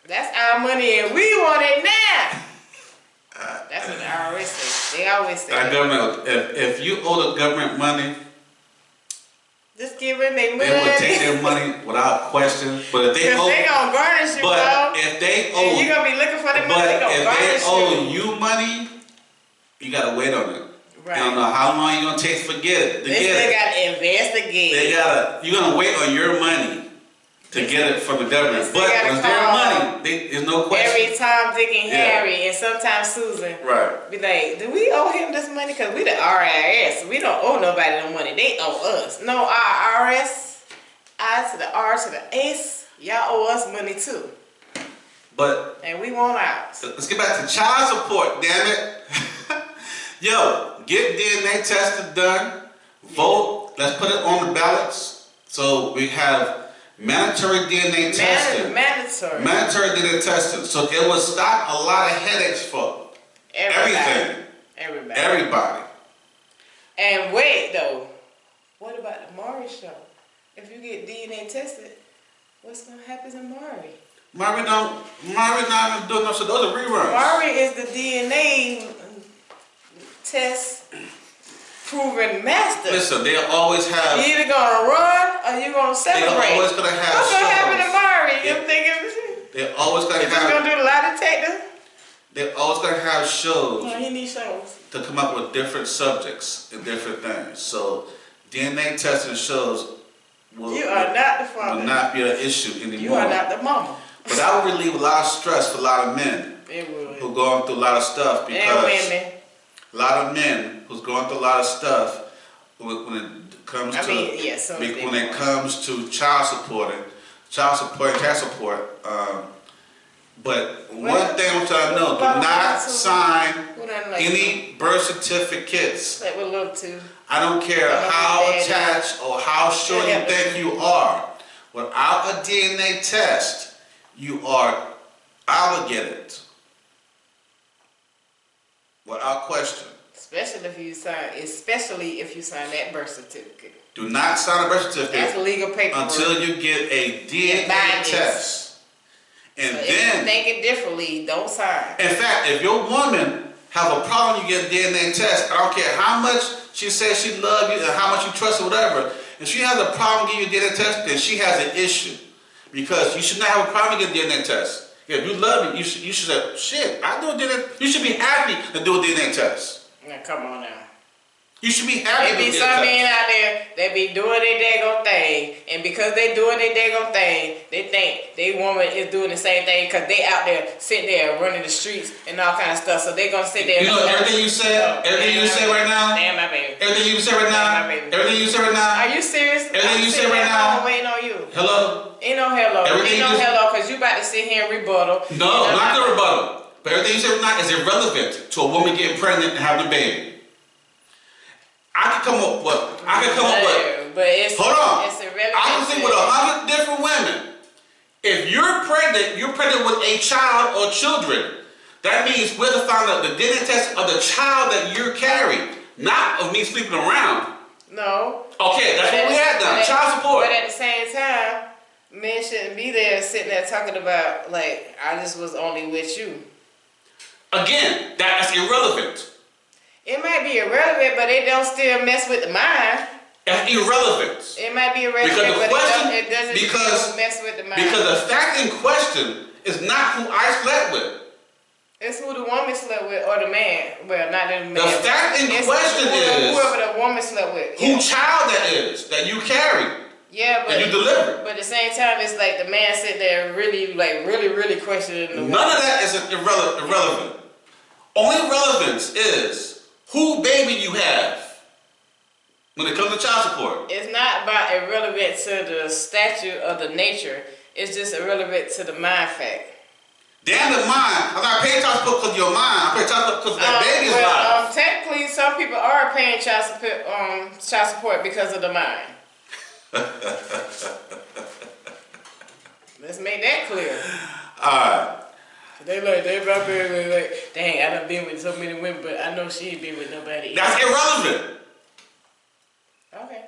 That's our money and we want it now. That's what the IRS say. They always say that. Government, if you owe the government money, just give them their money. They will take their money without question. But if they owe, they gonna garnish you, bro. If they owe, and you gonna be looking for their money. They gonna garnish you. If they owe you money, you gotta wait on it. Right. You don't know how long you gonna take to get it. They still gotta investigate. You're gonna wait on your money to get it from the government. But when it's their money, there's no question. Every time Dick and Harry and sometimes Susan be like, do we owe him this money? Because we the IRS. We don't owe nobody no money. They owe us. No, our IRS, I to the R to the S, y'all owe us money too. And we want ours. Let's get back to child support, damn it. Yo, get DNA tested done. Vote. Let's put it on the ballots. So we have mandatory DNA testing. Mandatory DNA testing. So it will stop a lot of headaches for everything. Everybody. And wait though, what about the Maury show? If you get DNA tested, what's gonna happen to Maury? Maury not even doing no shit. Those are reruns. Maury is the DNA test proven master. Listen, they'll always have. You either gonna run or you gonna celebrate. They're always gonna have. What's gonna happen to Maury? I'm thinking. They're always gonna have. He's gonna do the lie detector. They're always gonna have shows. No, he needs shows to come up with different subjects and different things. So DNA testing shows will not be an issue anymore. You are not the mama. But that would relieve a lot of stress for a lot of men. It would. Who going through a lot of stuff because and women. A lot of men who's going through a lot of stuff when it comes to child support, child support. But one thing I'm trying to know: do not sign any birth certificates. That would love to. I don't care how attached or how sure you think you are. Without a DNA test, you are obligated. Without question. Especially if you sign that birth certificate. Do not sign a birth certificate. That's legal paperwork. Until you get a DNA test. And so then, if you think it differently, don't sign. In fact, if your woman have a problem, you get a DNA test. I don't care how much she says she loves you and how much you trust her, whatever. If she has a problem getting you a DNA test, then she has an issue. Because you should not have a problem getting a DNA test. If you love me, you should say, shit, I do a DNA. You should be happy to do a DNA test. Now come on now. You should be happy. There be some men out there that be doing their daggone thing, and because they doing their daggone thing, they think they woman is doing the same thing because they out there sitting there running the streets and all kind of stuff. So they gonna sit there. You know everything you said, everything you say right now. Damn my baby. Everything you say right now. Everything you say right now. Are you serious? Everything you say right now. I'm waiting on you. Hello. Ain't no hello. Ain't no hello because you about to sit here and rebuttal. No, not the rebuttal. But everything you say right now is irrelevant to a woman getting pregnant and having a baby. I can come up with. But it's irrelevant. I can think with 100 different women. If you're pregnant with a child or children. That means we're to find out the DNA test of the child that you're carrying, not of me sleeping around. No. Okay, that's what we had done. Child support. But at the same time, men shouldn't be there sitting there talking about like I just was only with you. Again, that's irrelevant. It might be irrelevant, but it don't still mess with the mind. That's irrelevant. It might be irrelevant, but it doesn't still mess with the mind. Because the fact in question is not who I slept with. It's who the woman slept with or the man. Well, not the man. The fact in question is whoever the woman slept with. Who child that is that you carry. Yeah, but you deliver. But at the same time, it's like the man sitting there really questioning the woman. None of that is irrelevant. Only relevance is who baby you have when it comes to child support. It's not about irrelevant to the statute of the nature. It's just irrelevant to the mind fact. Damn the mind. I'm not paying child support because of your mind. I'm paying child support because of that baby's life. Technically, some people are paying child support because of the mind. Let's make that clear. Alright. They like, dang, I done been with so many women, but I know she ain't been with nobody. That's irrelevant. Okay.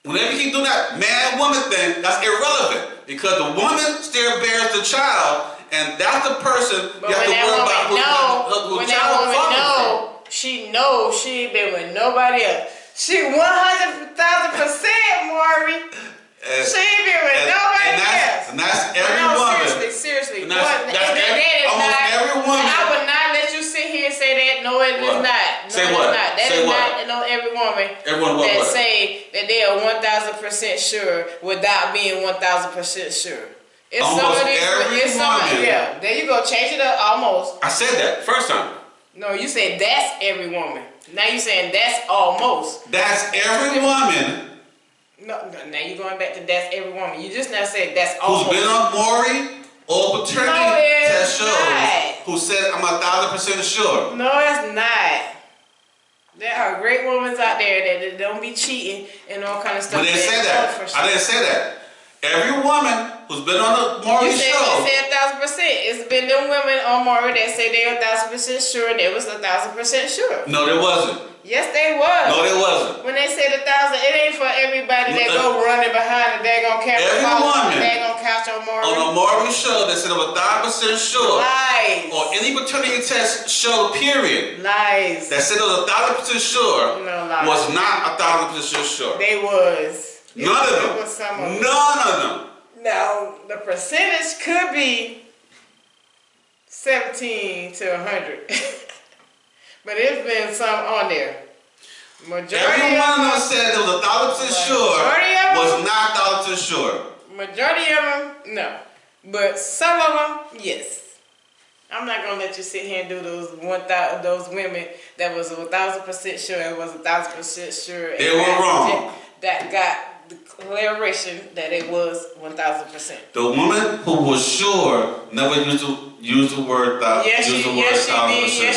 Whenever you keep doing that man-woman thing, that's irrelevant. Because the woman still bears the child, and that's the person But you have to worry about who when that child woman know, she knows she ain't been with nobody else. She 100,000%, Maury. She ain't been with nobody else. And that's every woman. Seriously. And that's almost every woman. I would not let you sit here and say that. No, it is not. No, say what? That say is what? not. No, every woman that say that they are 1,000% sure without being 1,000% sure. It's almost some of these. Every woman. Yeah. There you go. Change it up. Almost. I said that first time. No, you said that's every woman. Now you saying that's almost. That's every woman. No, now you're going back to that's every woman. You just now said that's almost. Who's been on Maury or paternity test shows not. who said I'm 1,000% sure. No, it's not. There are great women out there that don't be cheating and all kind of stuff. But they say that. I didn't say that. Every woman who's been on the Maury show. You said 1,000%. It's been them women on Maury that say they're 1,000% sure and they was 1,000% sure. No, there wasn't. Yes, they was. No, there wasn't. When they said 1,000, it ain't for everybody that go running behind the daggone camera. Every woman daggone couch on Maury. on a Maury show that said I'm 1,000% sure. Lies. Or any paternity test show, period. Lies. That said it was 1,000% sure. No lies. Was not 1,000% sure. They was. None of them. Was some of them. None of them. Now, the percentage could be 17 to 100. But it's been some on there. Majority Every one of them them said it was 1,000% sure. Was not 1,000% sure. Majority of them, no. But some of them, yes. I'm not gonna let you sit here and do those women that was 1,000% sure and was 1,000% sure. They were wrong. That got the declaration that it was 1,000%. The woman who was sure never used the word Yes, she did. Yes,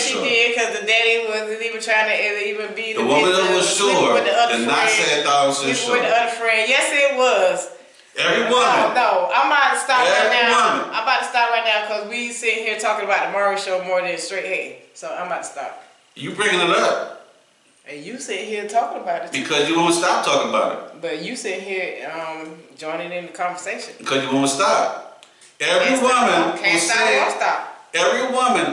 she sure. did, because the daddy wasn't even trying to even be the woman who was sure did not say 1,000% sure. With the other friend, yes, it was. Every woman. No, I'm about to stop right now. Woman. I'm about to stop right now because we sitting here talking about the Maury show more than straight hating. So I'm about to stop. You bringing it up. And you sit here talking about it. Because you won't stop talking about it. But you sit here joining in the conversation. Because you won't stop. Every woman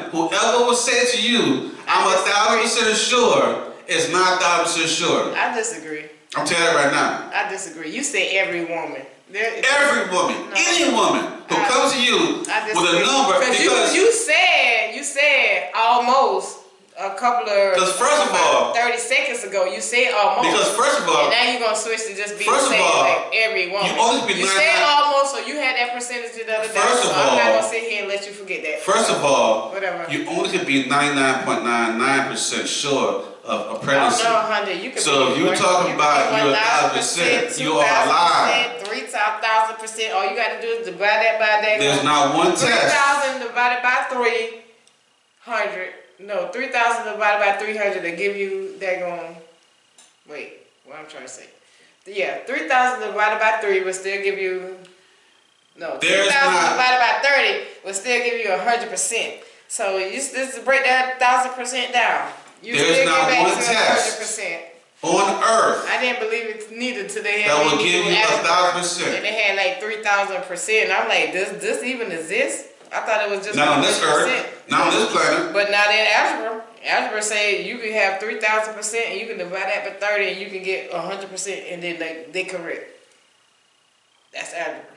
who whoever will say to you, I'm 1,000% sure, is not 1,000% sure. I disagree. I'm telling you right now. I disagree. You say every woman. Every woman, any woman who comes to you with a number, because you said almost a couple of, because first of all, 30 seconds ago, you said almost. Because first of all, and now you're gonna switch to just be first of all, like every woman. You said almost, so you had that percentage the other day. So I'm not gonna sit here and let you forget that. First of all, whatever. You only could be 99.99% sure of a pregnancy. Oh no, honey, you could. So if you're talking about you 1,000%, you are lying. 3,000%. All you got to do is divide that by that. There's not one test. 3,000 divided by 300. No, 3,000 divided by 300 to give you that going. Wait, what I'm trying to say. Yeah, 3,000 divided by 3 will still give you. No, 3,000 divided by 30 will still give you 100%. So you just break that 1,000% down. You there's not one test 100%. on earth. I didn't believe it neither till they had that will give you 1,000%. And they had like 3,000%. And I'm like, does this even exist? I thought it was just not on this earth, not on this planet. But not in algebra. Algebra say you can have 3,000% and you can divide that by 30 and you can get 100% and then they correct. That's algebra.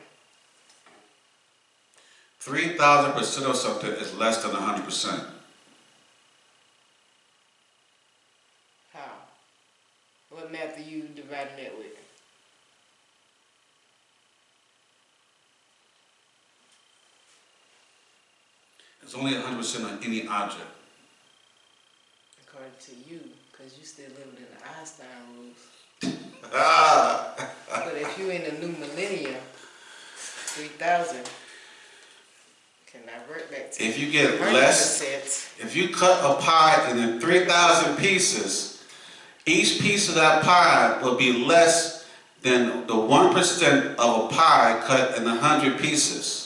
3,000% of something is less than 100%. How? What math are you dividing that with? It's only 100% on any object. According to you, because you still living in the Einstein rules. But if you in the new millennium, 3,000 can divert back to. If you get less, if you cut a pie into 3,000 pieces, each piece of that pie will be less than the 1% of a pie cut in 100 pieces.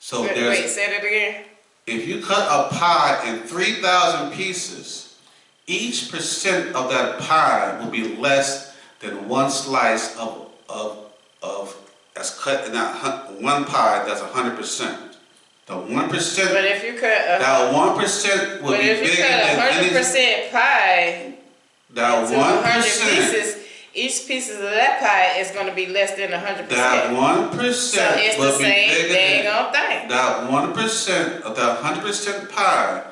So wait, say that again. if you cut a pie in 3,000 pieces, each percent of that pie will be less than one slice of that's cut in that one pie that's 100%. The 1%. But if you cut that 1% will be bigger than any. 100% pie That into 100 1%. pieces, each piece of that pie is going to be less than 100%. That 1% So it's will the be same bigger dang thing. That 1% of that 100% pie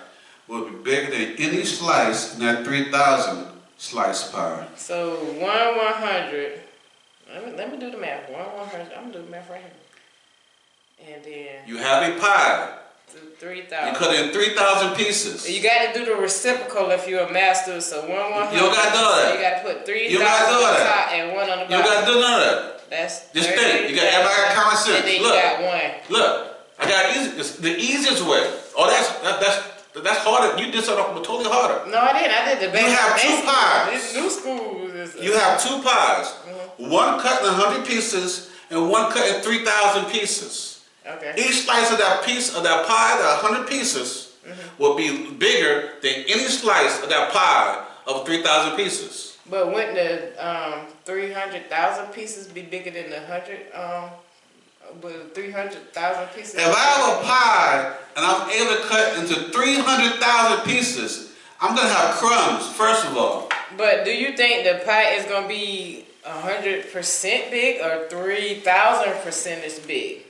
will be bigger than any slice in that 3,000 slice pie. So 1/100. Let me do the math. 1/100. I'm gonna do the math right here. And then You have a pie. 3,000. You cut it in 3,000 pieces. You got to do the reciprocal if you're a master. So 1/100. You don't got to do that. So you got to put 3,000 You don't gotta do on the that. top and 1 on the bottom. You don't got to do none of that. That's just think. You got everybody got common sense. And then Look, you got 1. Look, I got the easiest way. Oh, that's harder. You did something totally harder. No, I didn't. I did the basic. You have 2 pies. This new school. You have 2 pies. One cut in 100 pieces and one cut in 3,000 pieces. Okay. Each slice of that piece of that pie, that 100 pieces, will be bigger than any slice of that pie of 3,000 pieces. But wouldn't the 300,000 pieces be bigger than the 100? With 300,000 pieces. If I have a pie and I'm able to cut into 300,000 pieces, I'm gonna have crumbs. First of all. But do you think the pie is gonna be 100% big or 3,000% big?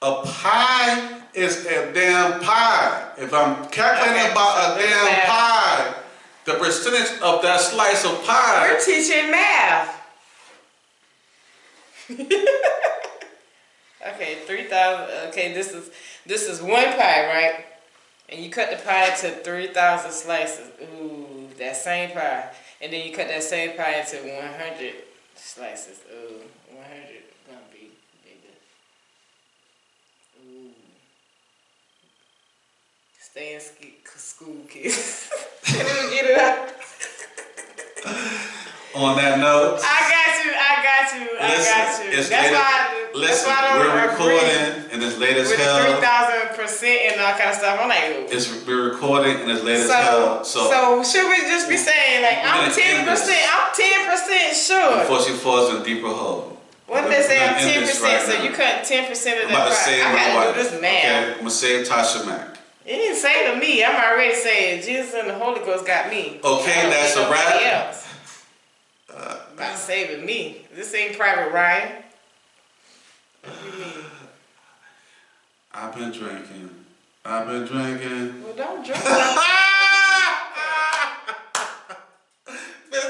A pie is a damn pie. If I'm calculating about a damn pie, the percentage of that slice of pie. We're teaching math. Okay, 3,000. Okay, this is one pie, right? And you cut the pie into 3,000 slices. Ooh, that same pie. And then you cut that same pie into 100 slices. Ooh, 100 gonna be bigger. Ooh. Stay in school, kids. Can't even get it out. On that note, I got you. That's why I don't we're agree recording and it's late as with hell. the 3,000% and all kind of stuff. I'm like, we're recording and it's late as hell. So should we just be saying like I'm 10%? I'm 10% sure. Before she falls in a deeper hole. What if they say I'm 10%? Right So you cut 10% of I'm about that to say pie. I gotta do this math. Okay, I'm gonna say Tasha Mack. It didn't say to me. I'm already saying Jesus and the Holy Ghost got me. Okay, that's a wrap. About saving me. This ain't Private Ryan. What do you mean? I've been drinking. Well, don't drink. Man,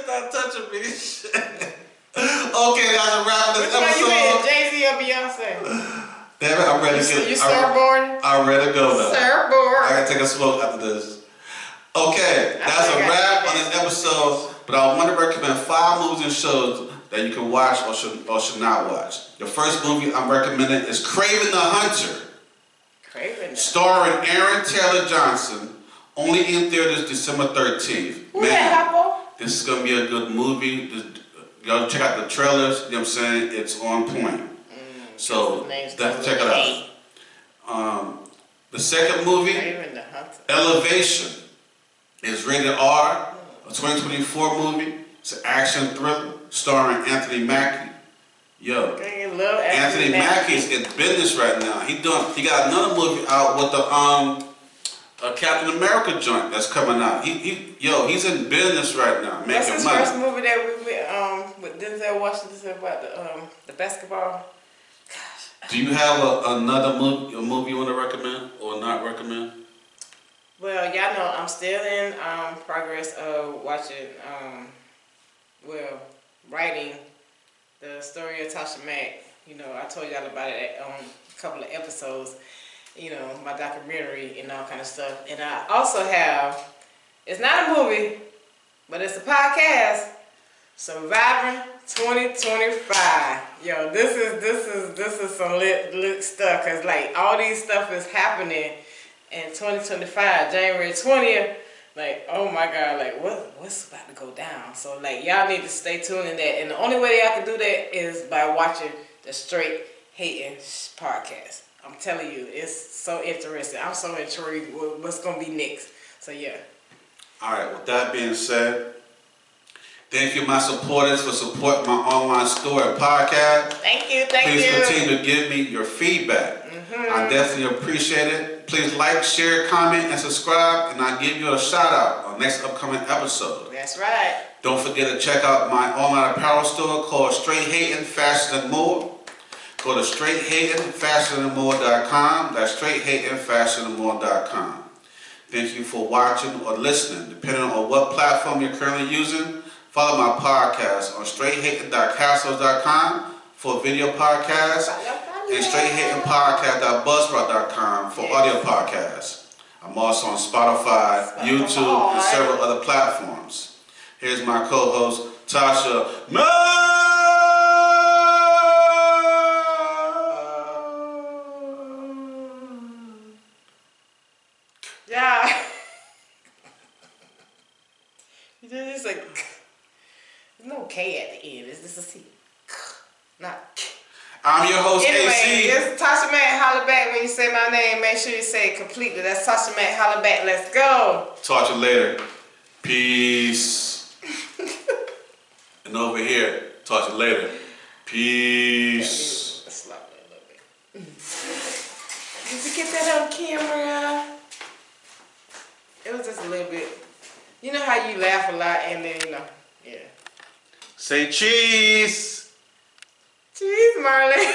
stop touching me. Okay, that's a wrap of this episode. You had Jay-Z or Beyonce? Damn it, I'm ready to go. You surfboard? I'm ready to go though. Surfboard. I gotta take a smoke after this. Okay, that's a wrap on this episode. But I want to recommend 5 movies and shows that you can watch or should not watch. The first movie I'm recommending is Kraven the Hunter. Kraven. Starring Aaron Taylor Johnson. Only in theaters December 13th. Who's that, Hoppo? This is gonna be a good movie. Y'all check out the trailers. You know what I'm saying? It's on point. So definitely check it out. The second movie, Kraven the Hunter. Elevation, is rated R. A 2024 movie. It's an action thriller starring Anthony Mackie. Yo, Anthony Mackie's in business right now. He got another movie out with the Captain America joint that's coming out. He's in business right now, making money. What's his first movie that we with Denzel Washington about the basketball? Gosh. Do you have another movie you want to recommend or not recommend? Well, y'all know I'm still in progress of watching, writing the story of Tasha Mack. You know, I told y'all about it on a couple of episodes, you know, my documentary and all kind of stuff. And I also have, it's not a movie, but it's a podcast, Surviving 2025. Yo, this is some lit stuff, cause like all these stuff is happening in 2025, January 20th, like, oh my God, like, what's about to go down? So, like, y'all need to stay tuned in that. And the only way y'all can do that is by watching the straight hating podcast. I'm telling you, it's so interesting. I'm so intrigued with what's gonna be next. So yeah. All right. With that being said, thank you, my supporters, for supporting my online store and podcast. Thank you. Please continue to give me your feedback. I definitely appreciate it. Please like, share, comment, and subscribe, and I'll give you a shout out on next upcoming episode. That's right. Don't forget to check out my online apparel store called Straight Hating Fashion and More. Go to straighthatingfashionandmore.com. That's straighthatingfashionandmore.com. Thank you for watching or listening. Depending on what platform you're currently using, follow my podcast on straighthating.castles.com for video podcasts and straighthatingpodcast.buzzsprout.com for audio podcasts. I'm also on Spotify, YouTube, and several other platforms. Here's my co-host, Tasha May. Yeah. You do this like, there's no K at the end. It's just a C. Not K. I'm your host, Anyway, AC. it's Tasha May. Holla back when you say my name. Make sure you say it completely. That's Tasha May. Holla back. Let's go. Talk to you later. Peace. And over here, talk to you later. Peace. Let's slap it a little bit. Did you get that on camera? It was just a little bit. You know how you laugh a lot and then, yeah. Say cheese. Cheese, Marley.